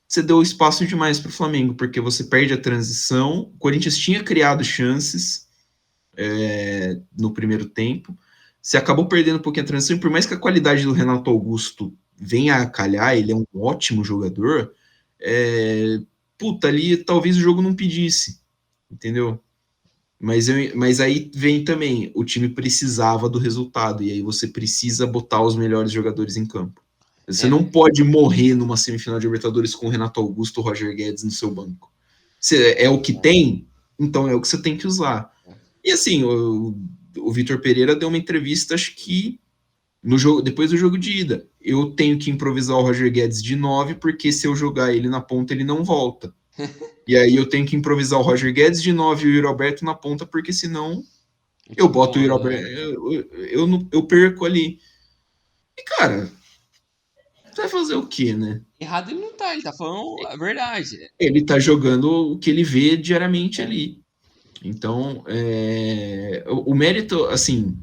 você deu espaço demais para o Flamengo, porque você perde a transição. O Corinthians tinha criado chances no primeiro tempo. Você acabou perdendo um pouquinho a transição, e por mais que a qualidade do Renato Augusto venha a calhar, ele é um ótimo jogador, puta, ali talvez o jogo não pedisse, entendeu? Mas aí vem também, o time precisava do resultado, e aí você precisa botar os melhores jogadores em campo. Você É, não pode morrer numa semifinal de Libertadores com o Renato Augusto, o Roger Guedes no seu banco. Se é o que tem, então é o que você tem que usar. E assim, o Vitor Pereira deu uma entrevista, acho que no jogo, depois do jogo de ida. Eu tenho que improvisar o Roger Guedes de 9, porque se eu jogar ele na ponta, ele não volta. E aí eu tenho que improvisar o Roger Guedes de 9 e o Yuri Alberto na ponta, porque senão o eu time boto o Yuri morre, Alberto, né? eu perco ali. E cara, vai fazer o quê, né? Errado ele não tá, ele tá falando a verdade. Ele tá jogando o que ele vê diariamente É, ali. Então, o mérito, assim,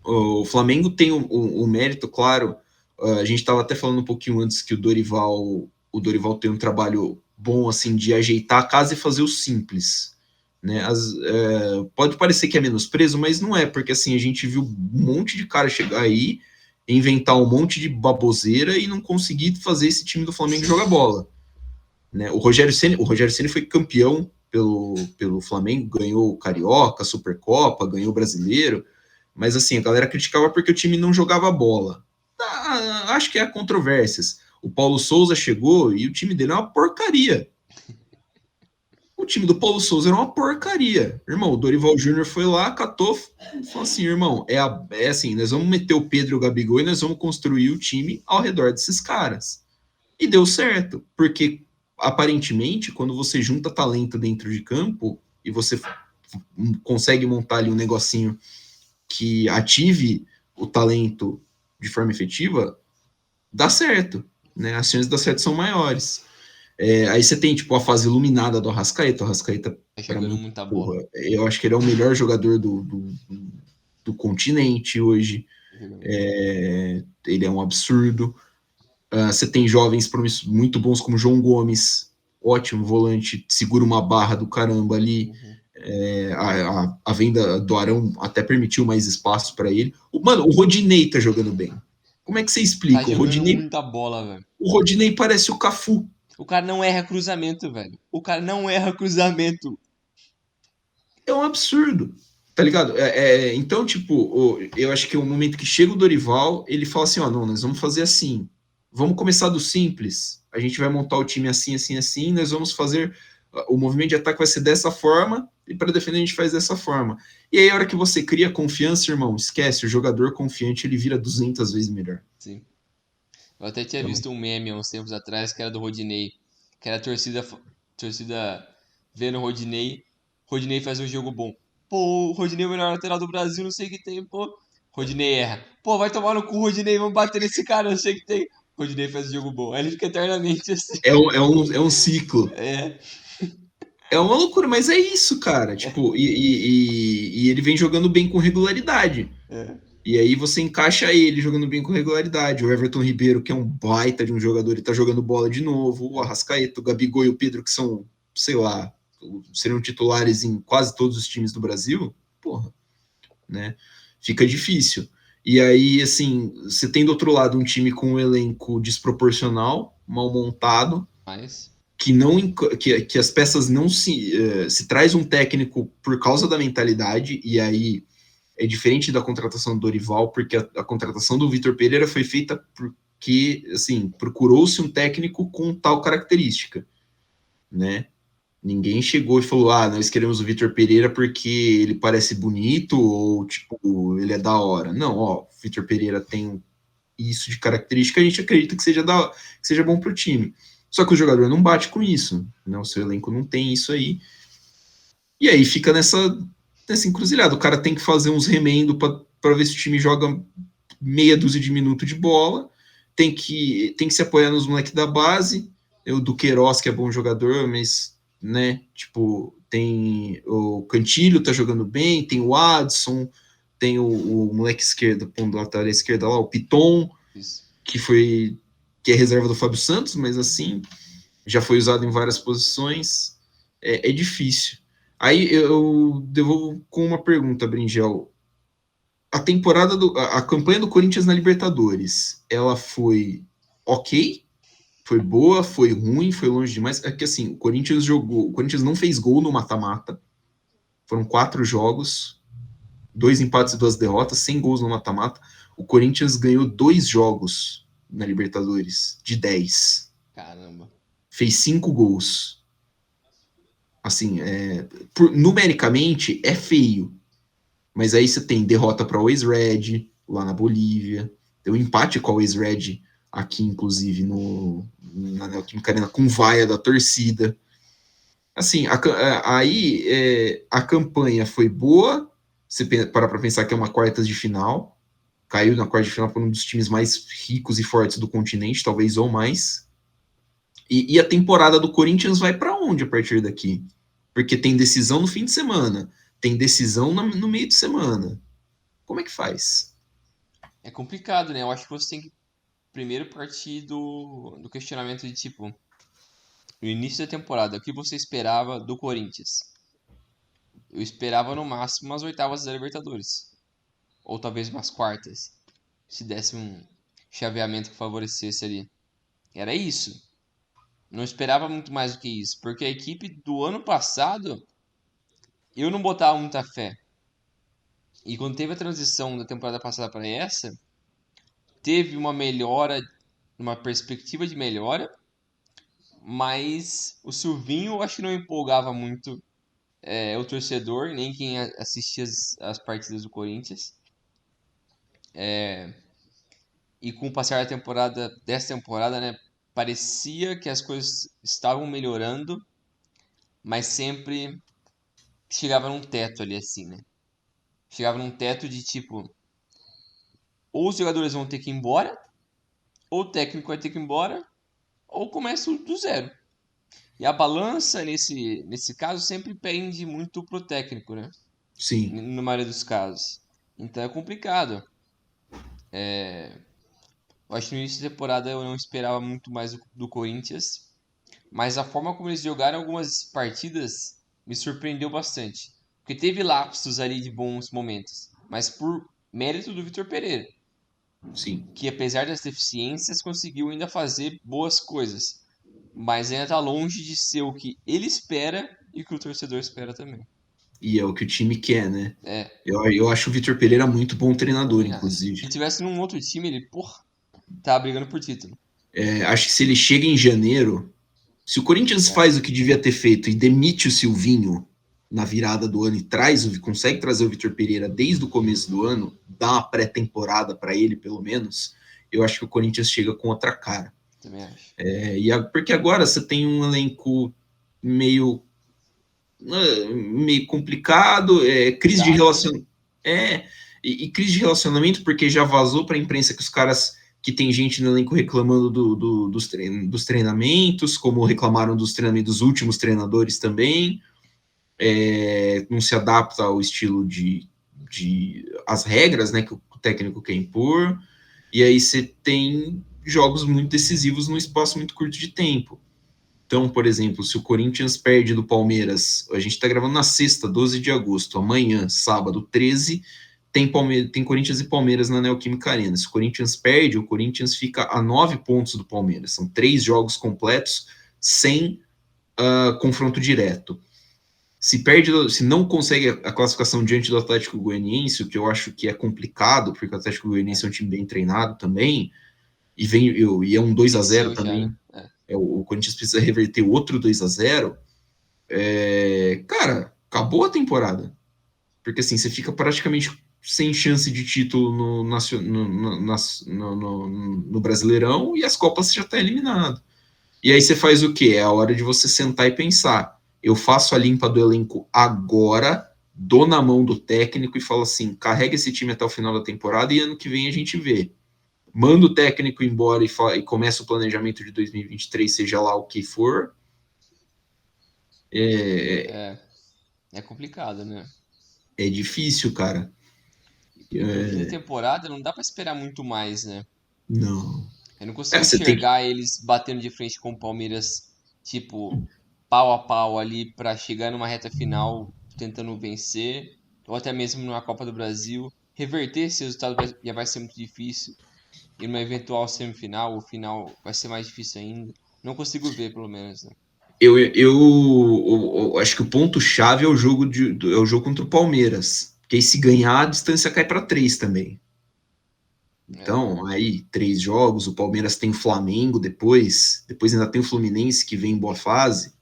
o Flamengo tem o mérito, claro. A gente estava até falando um pouquinho antes que o Dorival tem um trabalho bom, assim, de ajeitar a casa e fazer o simples. Né? Pode parecer que é menosprezo, mas não é, porque assim, a gente viu um monte de cara chegar aí, inventar um monte de baboseira e não conseguir fazer esse time do Flamengo jogar bola. Né? O Rogério Ceni foi campeão pelo Flamengo, ganhou o Carioca, a Supercopa, ganhou o Brasileiro, mas assim, a galera criticava porque o time não jogava bola. Acho que há controvérsias. O Paulo Souza chegou e o time dele é uma porcaria. O time do Paulo Souza era uma porcaria. Irmão, o Dorival Júnior foi lá, catou, falou assim, irmão, é assim, nós vamos meter o Pedro e o Gabigol e nós vamos construir o time ao redor desses caras. E deu certo, porque aparentemente, quando você junta talento dentro de campo e você consegue montar ali um negocinho que ative o talento de forma efetiva, dá certo, né? As chances de dar certo são maiores. Aí você tem, tipo, a fase iluminada do Arrascaeta. O Arrascaeta, tá para jogando mim, muita bola. porra, eu acho que ele é o melhor jogador do continente hoje. Tá jogando muita bola. Ele é um absurdo. Você tem jovens muito bons como João Gomes, ótimo volante, segura uma barra do caramba ali. Uhum. A venda do Arão até permitiu mais espaço para ele. Mano, o Rodinei tá jogando bem. Como é que você Tá explica? O jogando Rodinei, muita bola, velho. o Rodinei parece o Cafu. O cara não erra cruzamento, velho. O cara não erra cruzamento. É um absurdo. Tá ligado? Então, tipo, eu acho que o momento que chega o Dorival, ele fala assim: ó, não, nós vamos fazer assim. Vamos começar do simples. A gente vai montar o time assim, assim, assim. Nós vamos fazer. O movimento de ataque vai ser dessa forma. E para defender a gente faz dessa forma. E aí, a hora que você cria confiança, irmão, esquece. O jogador confiante ele vira 200 vezes melhor. Sim. Eu até tinha Então, visto um meme há uns tempos atrás que era do Rodinei. Que era a torcida vendo o Rodinei. Rodinei faz um jogo bom. Pô, o Rodinei é o melhor lateral do Brasil, não sei o que tem, pô. Rodinei erra. Pô, vai tomar no cu, Rodinei, vamos bater nesse cara, não sei o que tem. Rodinei faz um jogo bom. Aí ele fica eternamente assim. é um ciclo. É, É uma loucura, mas é isso, cara. Tipo, e ele vem jogando bem com regularidade. é. E aí você encaixa ele jogando bem com regularidade. O Everton Ribeiro, que é um baita de um jogador, ele tá jogando bola de novo. O É. Arrascaeta, o Gabigol e o Pedro, que são, sei lá, seriam titulares em quase todos os times do Brasil. Porra, né? Fica difícil. E aí, assim, você tem do outro lado um time com um elenco desproporcional, mal montado, Mas, que não que as peças não se traz um técnico por causa da mentalidade, e aí é diferente da contratação do Dorival, porque a contratação do Vitor Pereira foi feita porque assim procurou-se um técnico com tal característica, né? Ninguém chegou e falou, nós queremos o Vitor Pereira porque ele parece bonito ou, tipo, ele é da hora. Não, o Vitor Pereira tem isso de característica, a gente acredita que seja bom para o time. Só que o jogador não bate com isso, né? O seu elenco não tem isso aí. E aí fica nessa encruzilhada. O cara tem que fazer uns remendos para ver se o time joga meia dúzia de minutos de bola, tem que se apoiar nos moleques da base. O Duqueiroz, que é bom jogador, mas, né, tipo, tem o Cantilho tá jogando bem, tem o Adson, tem o moleque esquerdo, ponto lateral esquerda lá, o Piton, Isso. que é reserva do Fábio Santos, mas assim, já foi usado em várias posições, é difícil. Aí eu devolvo com uma pergunta, Bringel. A campanha do Corinthians na Libertadores, ela foi ok, foi boa, foi ruim, foi longe demais. É que assim, o Corinthians não fez gol no mata-mata. Foram 4 jogos, 2 empates e 2 derrotas, sem gols no mata-mata. O Corinthians ganhou 2 jogos na Libertadores, de 10. Caramba. Fez 5 gols. Assim, numericamente é feio. Mas aí você tem derrota para o ex-Red, lá na Bolívia. Tem um empate com a ex-Red aqui, inclusive, na Neoquímica Arena, com vaia da torcida. Assim, a campanha foi boa. Você para pensar que é uma quartas de final. Caiu na quarta de final por um dos times mais ricos e fortes do continente, talvez ou mais. E a temporada do Corinthians vai para onde a partir daqui? Porque tem decisão no fim de semana, tem decisão no meio de semana. Como é que faz? É complicado, né? Eu acho que você tem que primeiro partir do questionamento de tipo, no início da temporada, o que você esperava do Corinthians? Eu esperava no máximo umas oitavas da Libertadores. Ou talvez umas quartas. Se desse um chaveamento que favorecesse ali. Era isso. Não esperava muito mais do que isso. Porque a equipe do ano passado, eu não botava muita fé. E quando teve a transição da temporada passada para essa, teve uma melhora, uma perspectiva de melhora, mas o Silvinho eu acho que não empolgava muito o torcedor, nem quem assistia as partidas do Corinthians. E com o passar dessa temporada, né, parecia que as coisas estavam melhorando, mas sempre chegava num teto ali assim, né? Chegava num teto de tipo, ou os jogadores vão ter que ir embora, ou o técnico vai ter que ir embora, ou começa do zero. E a balança nesse caso sempre pende muito pro técnico, né? Sim. Na maioria dos casos. Então é complicado. Eu acho que no início da temporada eu não esperava muito mais do Corinthians, mas a forma como eles jogaram algumas partidas me surpreendeu bastante. Porque teve lapsos ali de bons momentos, mas por mérito do Vitor Pereira, Sim. que apesar das deficiências conseguiu ainda fazer boas coisas, mas ainda está longe de ser o que ele espera e o que o torcedor espera também. E é o que o time quer, né? É, Eu acho o Vitor Pereira muito bom treinador, também acho. Se inclusive. ele tivesse num outro time, ele, porra, tava brigando por título. Acho que se ele chega em janeiro, se o Corinthians É, faz o que devia ter feito e demite o Silvinho na virada do ano e consegue trazer o Vitor Pereira desde o começo do ano, dá uma pré-temporada para ele, pelo menos, eu acho que o Corinthians chega com outra cara. também acho. Porque agora você tem um elenco meio complicado, crise de Fraco, né? relacionamento. Crise de relacionamento, porque já vazou para a imprensa que os caras, que tem gente no elenco reclamando dos treinamentos, como reclamaram dos treinamentos dos últimos treinadores também, não se adapta ao estilo as regras, né, que o técnico quer impor, e aí você tem jogos muito decisivos num espaço muito curto de tempo. Então, por exemplo, se o Corinthians perde do Palmeiras, a gente está gravando na sexta, 12 de agosto, amanhã, sábado, 13, tem Corinthians e Palmeiras na Neoquímica Arena. Se o Corinthians perde, o Corinthians fica a 9 pontos do Palmeiras. São 3 jogos completos sem confronto direto. Se não consegue a classificação diante do Atlético Goianiense, o que eu acho que é complicado, porque o Atlético Goianiense é um time bem treinado também, e é um 2 a 0 Venceu já, né? também. O Corinthians precisa reverter outro 2 a 0. Cara, acabou a temporada. Porque assim, você fica praticamente sem chance de título no Brasileirão e as Copas você já está eliminado. E aí você faz o quê? É a hora de você sentar e pensar. Eu faço a limpa do elenco agora, dou na mão do técnico e falo assim: carrega esse time até o final da temporada e ano que vem a gente vê. Manda o técnico embora e começa o planejamento de 2023, seja lá o que for. É, É, é complicado, né? é difícil, cara. E pro fim da É, temporada não dá pra esperar muito mais, né? não. Eu não consigo Você tem que. enxergar eles batendo de frente com o Palmeiras, tipo, pau a pau ali pra chegar numa reta final tentando vencer, ou até mesmo numa Copa do Brasil. Reverter esse resultado já vai ser muito difícil. E numa eventual semifinal, o final vai ser mais difícil ainda. Não consigo ver, pelo menos, né? Eu acho que o ponto-chave é é o jogo contra o Palmeiras. Porque aí, se ganhar, a distância cai para três também. É, Então, aí, três jogos, o Palmeiras tem o Flamengo depois ainda tem o Fluminense que vem em boa fase.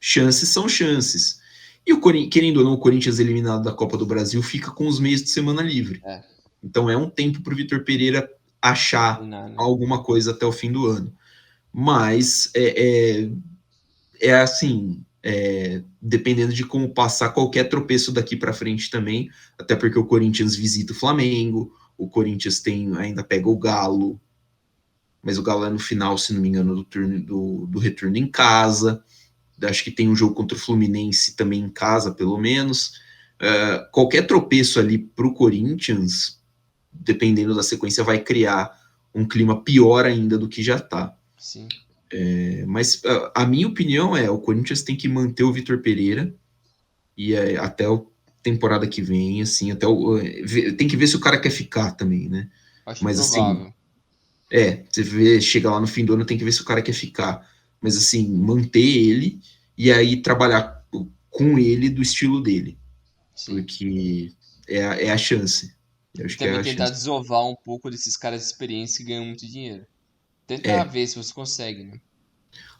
Chances são chances. E querendo ou não, o Corinthians eliminado da Copa do Brasil fica com os meios de semana livre. é, Então é um tempo para o Vitor Pereira achar treinar, né? alguma coisa até o fim do ano. Mas assim, dependendo de como passar qualquer tropeço daqui para frente também, até porque o Corinthians visita o Flamengo, o Corinthians ainda pega o Galo, mas o Galo é no final, se não me engano, do retorno em casa. Acho que tem um jogo contra o Fluminense também em casa, pelo menos. Qualquer tropeço ali para o Corinthians, dependendo da sequência, vai criar um clima pior ainda do que já está. Sim. Mas a minha opinião o Corinthians tem que manter o Vitor Pereira e até a temporada que vem, assim, tem que ver se o cara quer ficar também, né? Acho Mas assim, improvável. você vê, chega lá no fim do ano, tem que ver se o cara quer ficar. Mas assim, manter ele e aí trabalhar com ele do estilo dele, Sim. porque é a chance. Eu E acho que é também a tentar chance. desovar um pouco desses caras experientes que ganham muito dinheiro. Tentar É. ver se você consegue, né?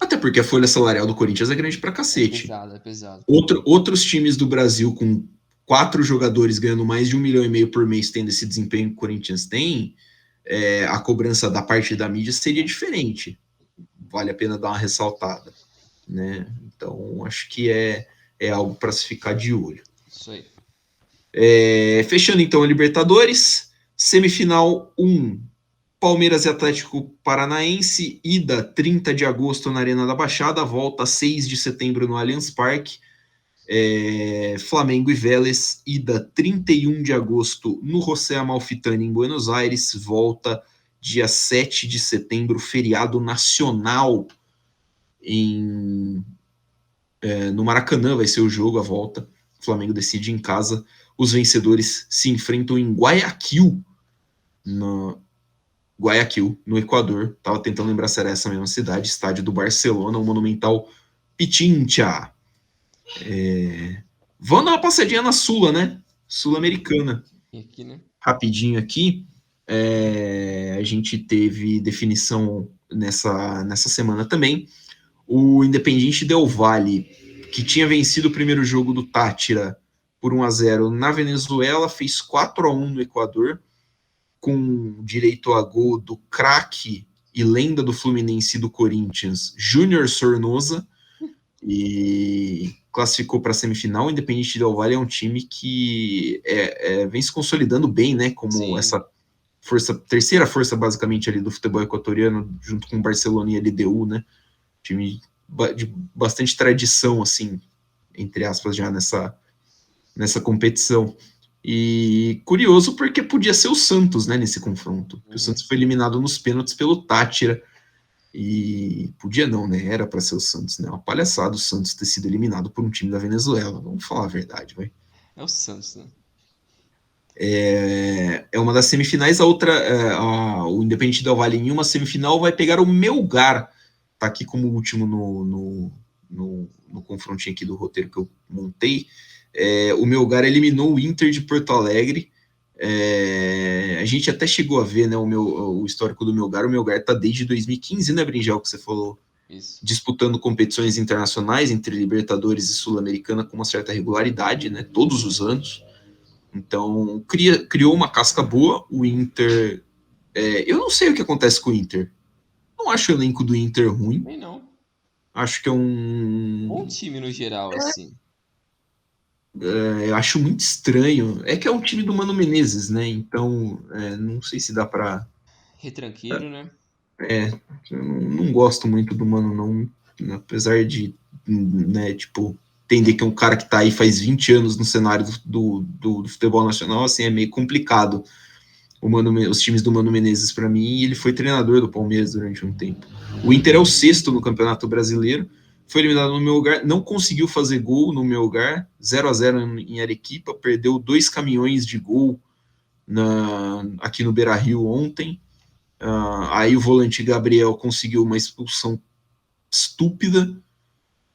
Até porque a folha salarial do Corinthians é grande pra É cacete. pesado, é pesado. Outros times do Brasil com quatro jogadores ganhando mais de 1,5 milhão por mês tendo esse desempenho que o Corinthians tem, a cobrança da parte da mídia seria diferente. Vale a pena dar uma ressaltada, né? Então acho que é algo para se ficar de olho. Isso aí. Fechando então a Libertadores, semifinal 1, Palmeiras e Atlético Paranaense, ida 30 de agosto na Arena da Baixada, volta 6 de setembro no Allianz Parque. Flamengo e Vélez, ida 31 de agosto no José Amalfitani, em Buenos Aires, volta dia 7 de setembro, feriado nacional no Maracanã, vai ser o jogo, a volta. O Flamengo decide em casa. Os vencedores se enfrentam em no, Guayaquil, no Equador. Tava tentando lembrar se era essa mesma cidade, estádio do Barcelona, o Monumental Pichincha. Vamos dar uma passadinha na Sula, né? Sul-Americana. E aqui, né? Rapidinho aqui. A gente teve definição nessa semana também. O Independiente Del Valle, que tinha vencido o primeiro jogo do Tátira por 1-0 na Venezuela, fez 4-1 no Equador, com direito a gol do craque e lenda do Fluminense e do Corinthians, Júnior Sornosa, e classificou para a semifinal. O Independiente Del Valle é um time que vem se consolidando bem, né? Como Sim. essa terceira força basicamente ali do futebol equatoriano, junto com o Barcelona e a LDU, né? Time de bastante tradição, assim, entre aspas, já nessa competição. E curioso porque podia ser o Santos, né, nesse confronto. O Uhum. Santos foi eliminado nos pênaltis pelo Tátira. E podia não, né? Era para ser o Santos, né? Uma palhaçada o Santos ter sido eliminado por um time da Venezuela. Vamos falar a verdade, vai. É o Santos, né? É uma das semifinais, a outra, o Independente Del Valle em uma semifinal vai pegar o Melgar. Tá aqui como último no confrontinho aqui do roteiro que eu montei. O Melgar eliminou o Inter de Porto Alegre. A gente até chegou a ver, né, o histórico do Melgar. O Melgar tá desde 2015, né, Brinjal, que você falou? Isso. disputando competições internacionais entre Libertadores e Sul-Americana com uma certa regularidade, né? Todos os anos. Então, criou uma casca boa. O Inter. Eu não sei o que acontece com o Inter. Não acho o elenco do Inter ruim. Nem não. Acho que é Bom um. time no geral, assim. Eu acho muito estranho. É que é um time do Mano Menezes, né? Então, não sei se dá pra. Retranqueiro, né? Eu não gosto muito do Mano, não. Apesar de, né, tipo, entender que é um cara que tá aí faz 20 anos no cenário do futebol nacional, assim, é meio complicado. Os times do Mano Menezes para mim, e ele foi treinador do Palmeiras durante um tempo. O Inter é o sexto no Campeonato Brasileiro, foi eliminado no meu lugar, não conseguiu fazer gol no meu lugar, 0-0 em Arequipa, perdeu 2 caminhões de gol aqui no Beira-Rio ontem. Aí o volante Gabriel conseguiu uma expulsão estúpida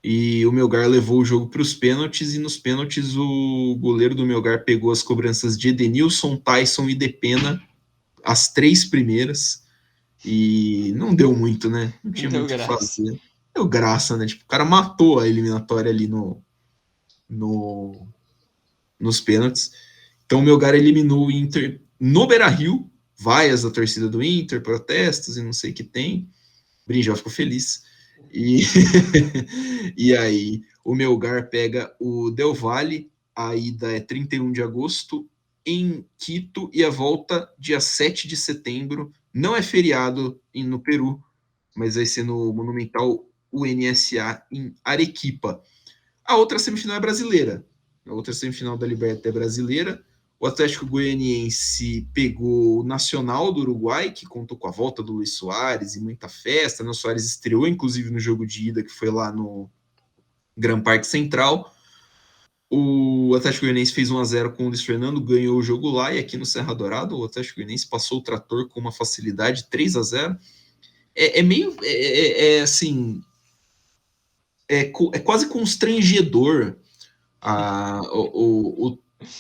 e o Melgar levou o jogo para os pênaltis, e nos pênaltis o goleiro do Melgar pegou as cobranças de Edenilson, Tyson e Depena, as 3 primeiras, e não deu muito, né? Não Não tinha deu muito o que graça. fazer. Deu graça, né? Tipo, o cara matou a eliminatória ali no, nos pênaltis. Então o Melgar eliminou o Inter no Beira-Rio, vaias da torcida do Inter, protestos e não sei o que tem. Brinjal ficou feliz. E, e aí o Melgar pega o Del Valle, a ida é 31 de agosto em Quito e a volta dia 7 de setembro. Não é feriado no Peru, mas vai ser no Monumental UNSA em Arequipa. A outra semifinal é brasileira. A outra semifinal da Libertadores é brasileira. O Atlético Goianiense pegou o Nacional do Uruguai, que contou com a volta do Luiz Soares e muita festa. O Soares estreou, inclusive, no jogo de ida, que foi lá no Gran Parque Central. O Atlético Goianiense fez 1-0 com o Luiz Fernando, ganhou o jogo lá, e aqui no Serra Dourada o Atlético Goianiense passou o trator com uma facilidade 3-0. É meio, assim, é quase constrangedor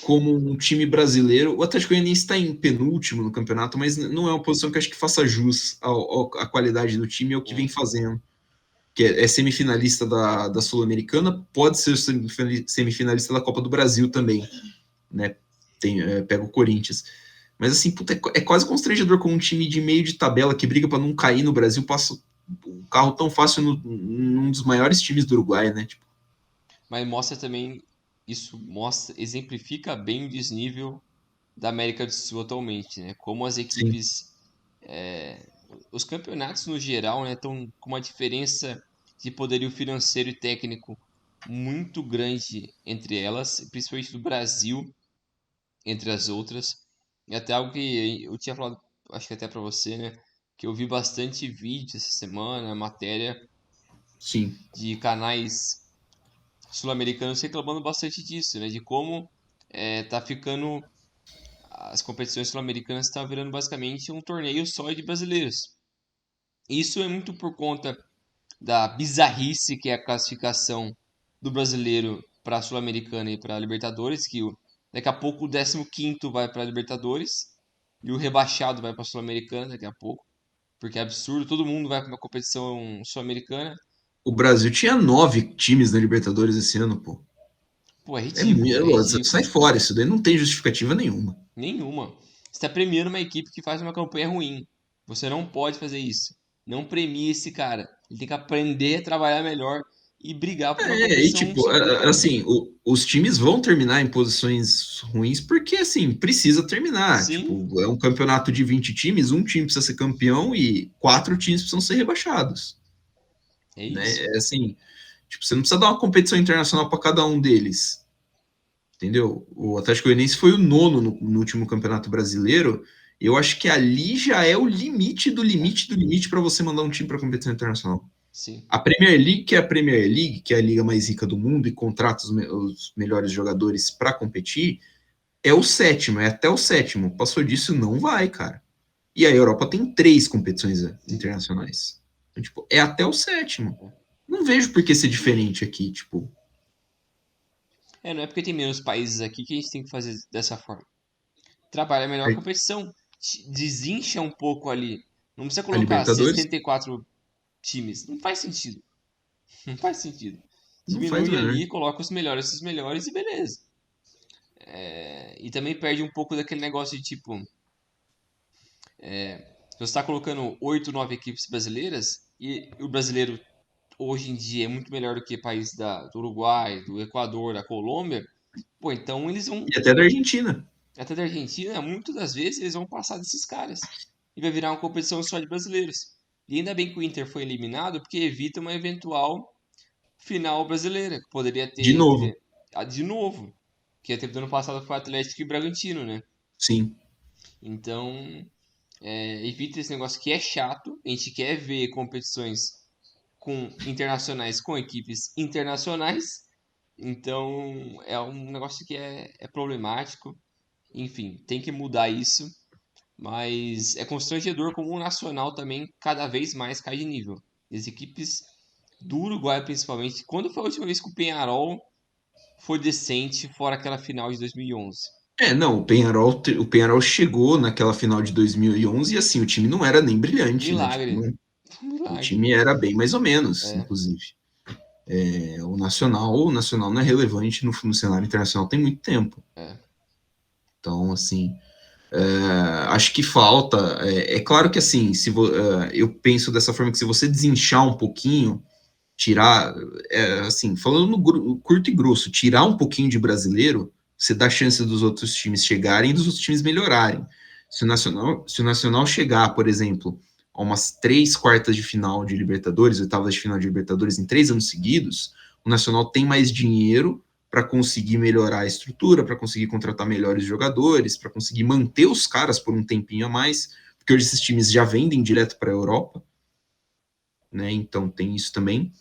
como um time brasileiro. O Atlético Goianiense está em penúltimo no campeonato, mas não é uma posição que acho que faça jus à qualidade do time e ao que vem É. fazendo. Que é semifinalista da Sul-Americana, pode ser semifinalista da Copa do Brasil também, né? Pega o Corinthians. Mas assim, puta, é quase constrangedor com um time de meio de tabela que briga para não cair no Brasil, passa o carro tão fácil num dos maiores times do Uruguai, né? Tipo, Mas mostra também, isso mostra, exemplifica bem o desnível da América do Sul atualmente, né? Como as sim, equipes, os campeonatos no geral, né, estão com uma diferença de poderio financeiro e técnico muito grande entre elas, principalmente do Brasil, entre as outras. E até algo que eu tinha falado, acho que até para você, né? Que eu vi bastante vídeo essa semana, matéria sim. de canais sul-americanos reclamando bastante disso, né? De como tá ficando as competições sul-americanas estão virando basicamente um torneio só de brasileiros. Isso é muito por conta da bizarrice que é a classificação do brasileiro para a Sul-Americana e para a Libertadores, que daqui a pouco o 15º vai para a Libertadores e o rebaixado vai para a Sul-Americana daqui a pouco, porque é absurdo, todo mundo vai para uma competição sul-americana. O Brasil tinha 9 times na Libertadores esse ano, pô. Pô, é É muito. ridículo, é Sai ridículo. fora, isso daí não tem justificativa nenhuma. Nenhuma. Você está premiando uma equipe que faz uma campanha ruim. Você não pode fazer isso. Não premie esse cara. Ele tem que aprender a trabalhar melhor e brigar por uma E competição tipo, sul-americana. assim, os times vão terminar em posições ruins porque, assim, precisa terminar. Sim, Tipo, é um campeonato de 20 times, um time precisa ser campeão e 4 times precisam ser rebaixados, é né? isso. Assim, tipo, você não precisa dar uma competição internacional para cada um deles, entendeu? O Atlético Goianiense foi o nono no último Campeonato Brasileiro, e eu acho que ali já é o limite do É, limite do limite para você mandar um time para competição internacional. sim, A Premier League, que é a Premier League, que é a liga mais rica do mundo e contrata os melhores jogadores para competir, é o sétimo, é até o sétimo. Passou disso, não vai, cara. E a Europa tem 3 competições sim. internacionais. Então, tipo, é até o sétimo. Não vejo por que ser diferente aqui, tipo. Não é porque tem menos países aqui que a gente tem que fazer dessa forma. Trabalha melhor a competição. Desincha um pouco ali. Não precisa A colocar Libertadores, 64. times. Não faz sentido. Não faz sentido. Não faz Diminui menor. ali, coloca os melhores e beleza. E também perde um pouco daquele negócio de tipo, você está colocando 8, 9 equipes brasileiras e o brasileiro hoje em dia é muito melhor do que países do Uruguai, do Equador, da Colômbia. Pô, então eles vão, E até da Argentina. até da Argentina, muitas das vezes eles vão passar desses caras. E vai virar uma competição só de brasileiros. E ainda bem que o Inter foi eliminado, porque evita uma eventual final brasileira, que poderia De ter novo. entre. De novo. Que teve do ano passado foi Atlético e Bragantino, né? Sim. Então, evita esse negócio que é chato. A gente quer ver competições com internacionais com equipes internacionais. Então, é um negócio que é problemático. Enfim, tem que mudar isso. Mas é constrangedor como o Nacional também cada vez mais cai de nível. As equipes do Uruguai, principalmente. Quando foi a última vez que o Penharol foi decente, fora aquela final de 2011? Não, o Penharol chegou naquela final de 2011 e assim, o time não era nem brilhante, né? Tipo, Milagre. Um o milagre. time era bem mais ou menos, É, inclusive. O Nacional não é relevante no cenário internacional tem muito tempo. é. Então, assim, acho que falta. É claro que assim, eu penso dessa forma que se você desinchar um pouquinho, tirar, assim, falando no curto e grosso, tirar um pouquinho de brasileiro, você dá chance dos outros times chegarem e dos outros times melhorarem. Se o Nacional chegar, por exemplo, a umas 3 quartas de final de Libertadores, oitavas de final de Libertadores em 3 anos seguidos, o Nacional tem mais dinheiro para conseguir melhorar a estrutura, para conseguir contratar melhores jogadores, para conseguir manter os caras por um tempinho a mais, porque hoje esses times já vendem direto para a Europa, né? Então tem isso também.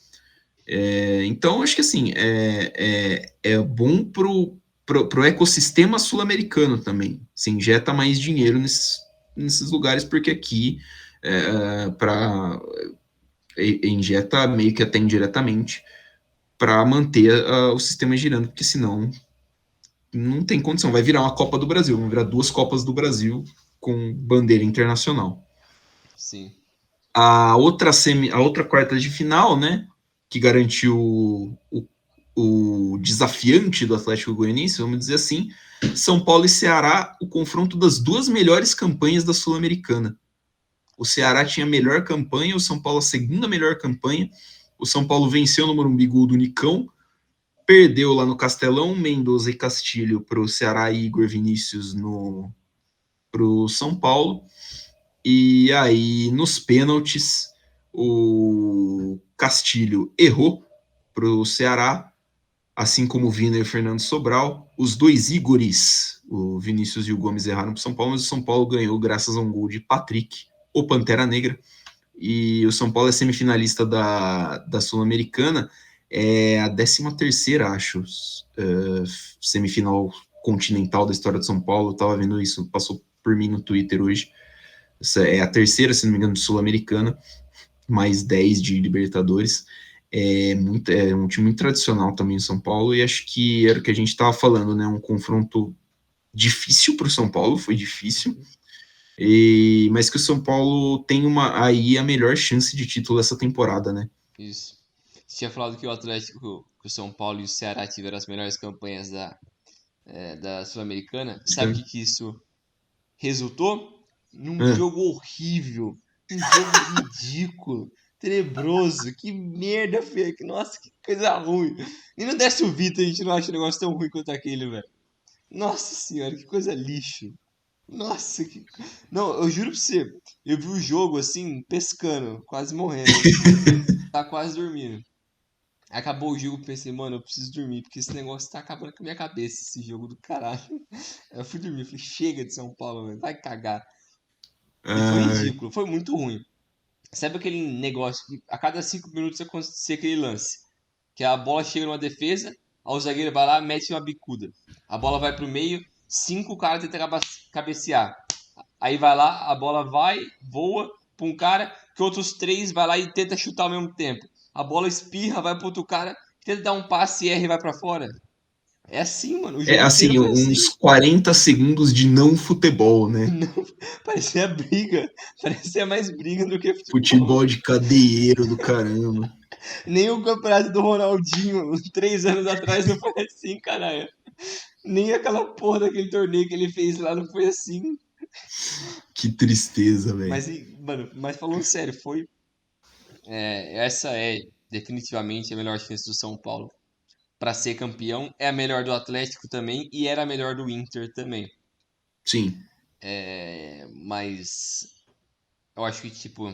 Então, acho que assim, é bom pro ecossistema sul-americano também. Se injeta mais dinheiro nesses lugares, porque aqui injeta meio que até indiretamente para manter o sistema girando, porque senão não tem condição. Vai virar uma Copa do Brasil, vão virar 2 Copas do Brasil com bandeira internacional. Sim. A outra quarta de final, né, que garantiu o desafiante do Atlético Goianiense, vamos dizer assim, São Paulo e Ceará, o confronto das duas melhores campanhas da Sul-Americana. O Ceará tinha a melhor campanha, o São Paulo a segunda melhor campanha. O São Paulo venceu no Morumbi Gol do Nicão, perdeu lá no Castelão, Mendoza e Castilho para o Ceará e Igor Vinícius para o São Paulo. E aí, nos pênaltis, o Castilho errou para o Ceará, assim como o Vina e o Fernando Sobral. Os dois Igores, o Vinícius e o Gomes, erraram para o São Paulo, mas o São Paulo ganhou graças a um gol de Patrick, o Pantera Negra. E o São Paulo é semifinalista da Sul-Americana, é a 13ª, acho, semifinal continental da história de São Paulo. Eu estava vendo isso, passou por mim no Twitter hoje. Essa é a terceira, se não me engano, sul-americana, mais 10 de Libertadores. É um time muito tradicional também em São Paulo, e acho que era o que a gente estava falando, né? Um confronto difícil para o São Paulo, foi difícil, mas que o São Paulo tem aí a melhor chance de título essa temporada, né? Isso. Você tinha falado que o Atlético, que o São Paulo e o Ceará tiveram as melhores campanhas da Sul-Americana. Sabe o que isso resultou? Num É. jogo horrível. Um jogo ridículo. Tenebroso. Que merda feia. Nossa, que coisa ruim. E no Décio Vita a gente não acha um negócio tão ruim quanto aquele, velho. Nossa senhora, que coisa lixo. Nossa, que. Não, eu juro pra você. Eu vi o jogo assim, pescando, quase morrendo. Tá quase dormindo. Acabou o jogo, pensei, mano, eu preciso dormir, porque esse negócio tá acabando com a minha cabeça, esse jogo do caralho. Eu fui dormir, falei, chega de São Paulo, velho, vai cagar. E foi Ai, ridículo, foi muito ruim. Sabe aquele negócio que a cada 5 minutos acontecia aquele lance? Que a bola chega numa defesa, aí o zagueiro vai lá, mete uma bicuda. A bola vai pro meio, 5 caras tentam cabecear. Aí vai lá, a bola vai, voa pra um cara, que outros 3 vai lá e tenta chutar ao mesmo tempo. A bola espirra, vai pro outro cara, tenta dar um passe e erra e vai pra fora. É assim, mano. O É jogo inteiro assim, foi uns assim. 40 segundos de não futebol, né? Não, parecia briga. Parecia mais briga do que futebol. Futebol de cadeieiro do caramba. Nem o campeonato do Ronaldinho, 3 anos atrás, não foi assim, caralho. Nem aquela porra daquele torneio que ele fez lá não foi assim. Que tristeza, velho. Mas, mano, mas falando sério, essa é definitivamente a melhor chance do São Paulo para ser campeão. É a melhor do Atlético também e era a melhor do Inter também. Sim, Mas eu acho que, tipo,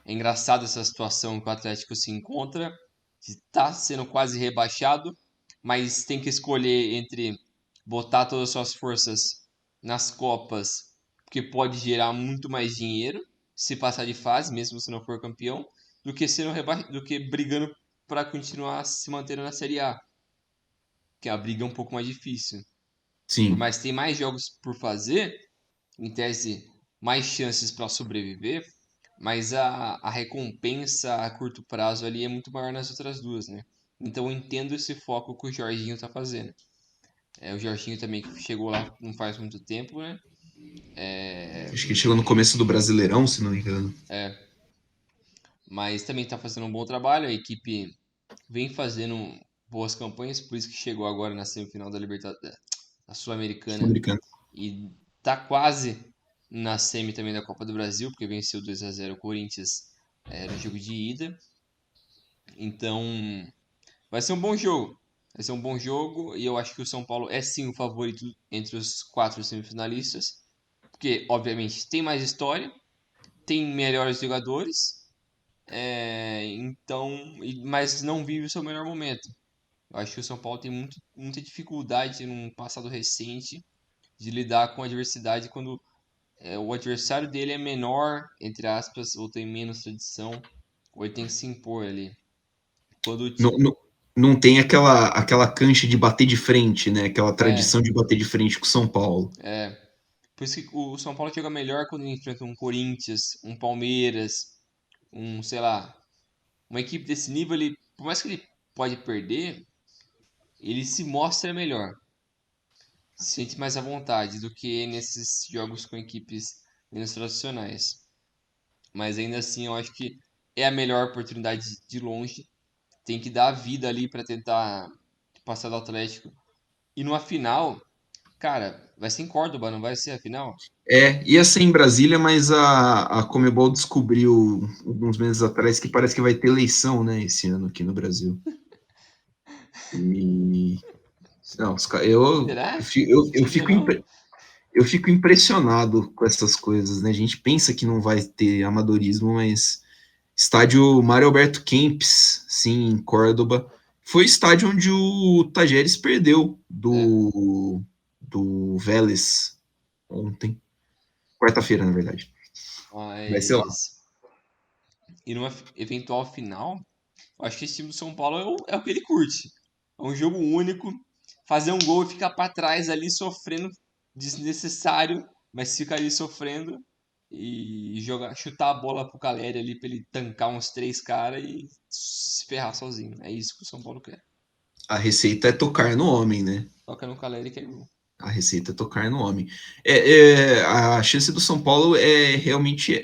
é engraçado essa situação que o Atlético se encontra, que tá sendo quase rebaixado, mas tem que escolher entre botar todas as suas forças nas Copas, porque pode gerar muito mais dinheiro se passar de fase, mesmo se não for campeão, do que brigando para continuar se mantendo na Série A, que a briga é um pouco mais difícil. Por sim. mais que tem mais jogos por fazer, em tese, mais chances para sobreviver, mas a recompensa a curto prazo ali é muito maior nas outras duas, né? Então eu entendo esse foco que o Jorginho tá fazendo. O Jorginho também que chegou lá não faz muito tempo, né? Acho que ele chegou no começo do Brasileirão, se não me engano. É, mas também tá fazendo um bom trabalho, a equipe vem fazendo boas campanhas, por isso que chegou agora na semifinal da Libertadores, da Sul-Americana Sul-Americano. e tá quase na semi também da Copa do Brasil, porque venceu 2-0 o Corinthians no jogo de ida. Então, vai ser um bom jogo. Vai ser um bom jogo e eu acho que o São Paulo é sim o favorito entre os 4 semifinalistas, porque obviamente tem mais história, tem melhores jogadores, então, mas não vive o seu melhor momento. Eu acho que o São Paulo tem muita dificuldade num passado recente de lidar com a adversidade quando o adversário dele é menor, entre aspas, ou tem menos tradição, ou ele tem que se impor ali. Quando o Não, ti- não, não tem aquela cancha de bater de frente, né? Aquela é, tradição de bater de frente com o São Paulo. é, por isso que o São Paulo joga melhor quando ele enfrenta um Corinthians, um Palmeiras, sei lá, uma equipe desse nível, ele, por mais que ele pode perder, ele se mostra melhor, se sente mais à vontade do que nesses jogos com equipes menos tradicionais. Mas ainda assim, eu acho que é a melhor oportunidade de longe. Tem que dar a vida ali para tentar passar do Atlético. E numa final, cara, vai ser em Córdoba, não vai ser a final? Ia ser em Brasília, mas a Comebol descobriu alguns meses atrás que parece que vai ter eleição, né, esse ano aqui no Brasil. E não, Será? eu Sabia fico não? eu fico impressionado com essas coisas, né? A gente pensa que não vai ter amadorismo, mas estádio Mário Alberto Kempes, sim, em Córdoba, foi o estádio onde o Tajeres perdeu É, do Vélez ontem, quarta-feira, na verdade. Vai ser lá. mas. E numa eventual final, eu acho que esse time do São Paulo é o que ele curte. É um jogo único, fazer um gol e ficar pra trás ali sofrendo desnecessário, mas ficar ali sofrendo e jogar, chutar a bola pro Caleri ali pra ele tancar uns 3 caras e se ferrar sozinho. É isso que o São Paulo quer. A receita é tocar no homem, né? Toca no Caleri que é gol. A receita é tocar no homem. A chance do São Paulo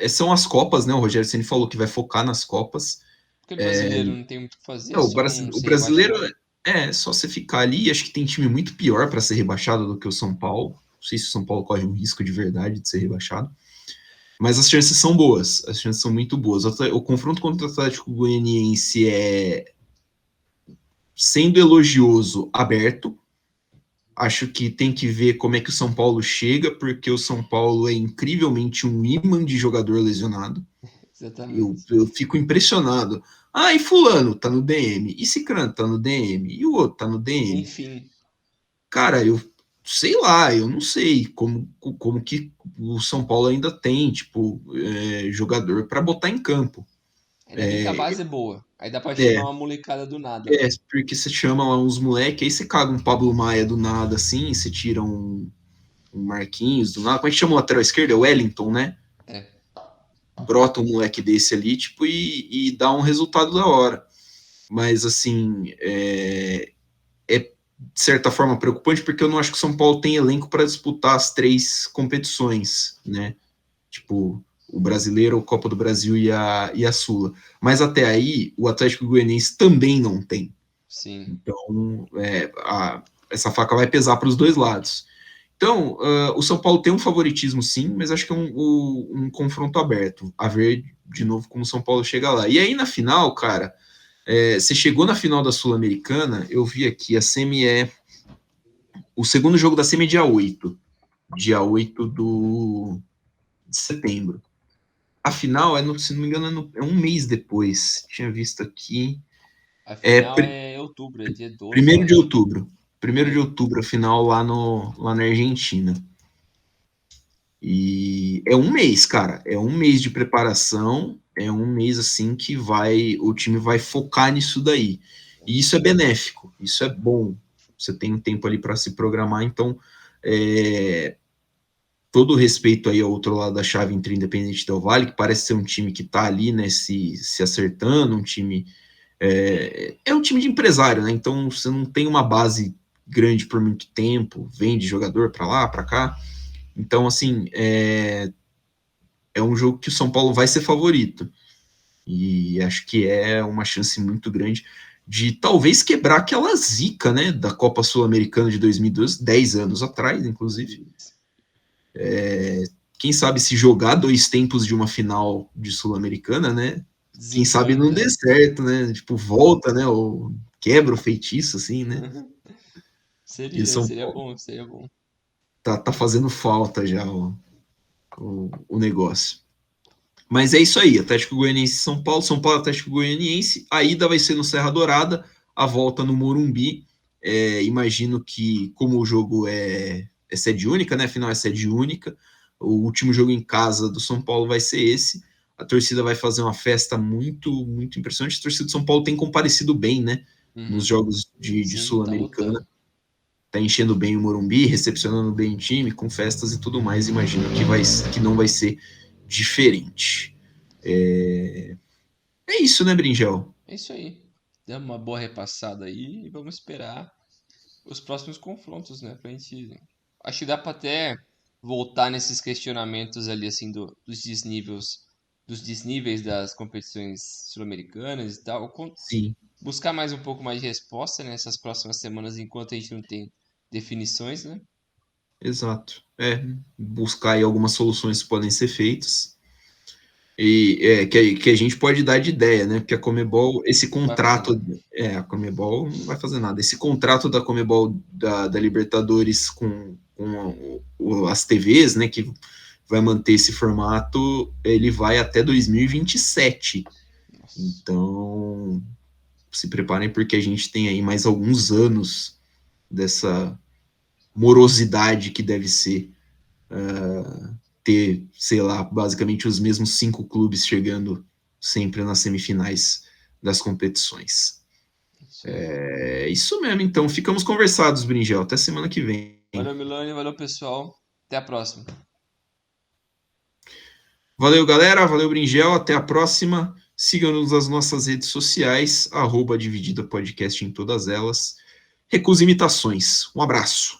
são as Copas, né? O Rogério Ceni falou que vai focar nas Copas. Porque brasileiro não tem muito o que fazer, é Não, só não O ser brasileiro rebaixado. é só você ficar ali. Acho que tem time muito pior para ser rebaixado do que o São Paulo. Não sei se o São Paulo corre um risco de verdade de ser rebaixado. Mas as chances são boas. As chances são muito boas. O confronto contra o Atlético Goianiense é, sendo elogioso, aberto. Acho que tem que ver como é que o São Paulo chega, porque o São Paulo é incrivelmente um imã de jogador lesionado. Exatamente. Eu fico impressionado. Ah, e fulano tá no DM, e Cicrano tá no DM, e o outro tá no DM. Enfim, Cara, eu sei lá, eu não sei como que o São Paulo ainda tem, tipo, jogador para botar em campo. ainda bem que a base é boa. Aí dá pra É, chamar uma molecada do nada lá. porque você chama lá uns moleques, aí você caga um Pablo Maia do nada, assim, você tira um Marquinhos do nada. Como é que chama o lateral esquerdo? É o Wellington, né? É. Brota um moleque desse ali, tipo, e dá um resultado da hora. Mas, assim, é de certa forma, preocupante, porque eu não acho que o São Paulo tem elenco para disputar as 3 competições, né? Tipo, o Brasileiro, a Copa do Brasil e a Sula. Mas até aí, o Atlético Goianiense também não tem. Sim. Então, essa faca vai pesar para os dois lados. Então, o São Paulo tem um favoritismo, sim, mas acho que é um confronto aberto. A ver, de novo, como o São Paulo chega lá. E aí, na final, cara, você chegou na final da Sul-Americana, eu vi aqui, a semi o segundo jogo da semi é dia 8. Dia 8 de setembro. A final, se não me engano, é um mês depois. Tinha visto aqui. A É final é outubro, é dia 12, eu 1º de acho. outubro. 1º de outubro, a final lá na Argentina. E é um mês, cara. É um mês de preparação. É um mês assim que o time vai focar nisso daí. E isso é benéfico, isso é bom. Você tem um tempo ali para se programar, então todo respeito aí ao outro lado da chave entre Independente Del Valle, que parece ser um time que está ali, né, se acertando, um time um time de empresário, né? Então você não tem uma base grande por muito tempo, vende jogador para lá, para cá. Então, assim, é um jogo que o São Paulo vai ser favorito. E acho que é uma chance muito grande de talvez quebrar aquela zica, né, da Copa Sul-Americana de 2012, 10 anos atrás, inclusive. Quem sabe se jogar 2 tempos de uma final de Sul-Americana, né? Quem sabe não dê Desencanta. certo, né? Tipo, volta, né? Ou quebra o feitiço, assim, né? E o São Seria Paulo bom, seria bom. tá fazendo falta já o negócio. Mas é isso aí, Atlético Goianiense e São Paulo, Atlético Goianiense, a ida vai ser no Serra Dourada, a volta no Morumbi. Imagino que, como o jogo é sede única, né? Afinal, é sede única. O último jogo em casa do São Paulo vai ser esse. A torcida vai fazer uma festa muito, muito impressionante. A torcida do São Paulo tem comparecido bem, né? Nos Uhum. jogos de Sim, tá Sul-Americana. lotando. Tá enchendo bem o Morumbi, recepcionando bem o time, com festas e tudo mais. Imagino que não vai ser diferente. É isso, né, Bringel? É isso aí. Demos uma boa repassada aí e vamos esperar os próximos confrontos, né? Pra gente. Acho que dá pra até voltar nesses questionamentos ali, assim, dos desníveis das competições sul-americanas e tal. Sim, Buscar mais um pouco mais de resposta nessas próximas semanas, enquanto a gente não tem definições, né? exato. Buscar aí algumas soluções que podem ser feitas. E que a gente pode dar de ideia, né? Porque a Comebol, esse Não vai fazer contrato, nada. a Comebol não vai fazer nada. Esse contrato da Comebol da Libertadores com as TVs, né? Que vai manter esse formato, ele vai até 2027. Nossa. Então, se preparem porque a gente tem aí mais alguns anos dessa morosidade que deve ser ter, sei lá, basicamente os mesmos 5 clubes chegando sempre nas semifinais das competições. Isso aí. É isso mesmo, então. Ficamos conversados, Bringel. Até semana que vem. Valeu, Milani. Valeu, pessoal. Até a próxima. Valeu, galera. Valeu, Bringel. Até a próxima. Sigam-nos nas nossas redes sociais, @Dividida Podcast em todas elas. Recusa imitações. Um abraço.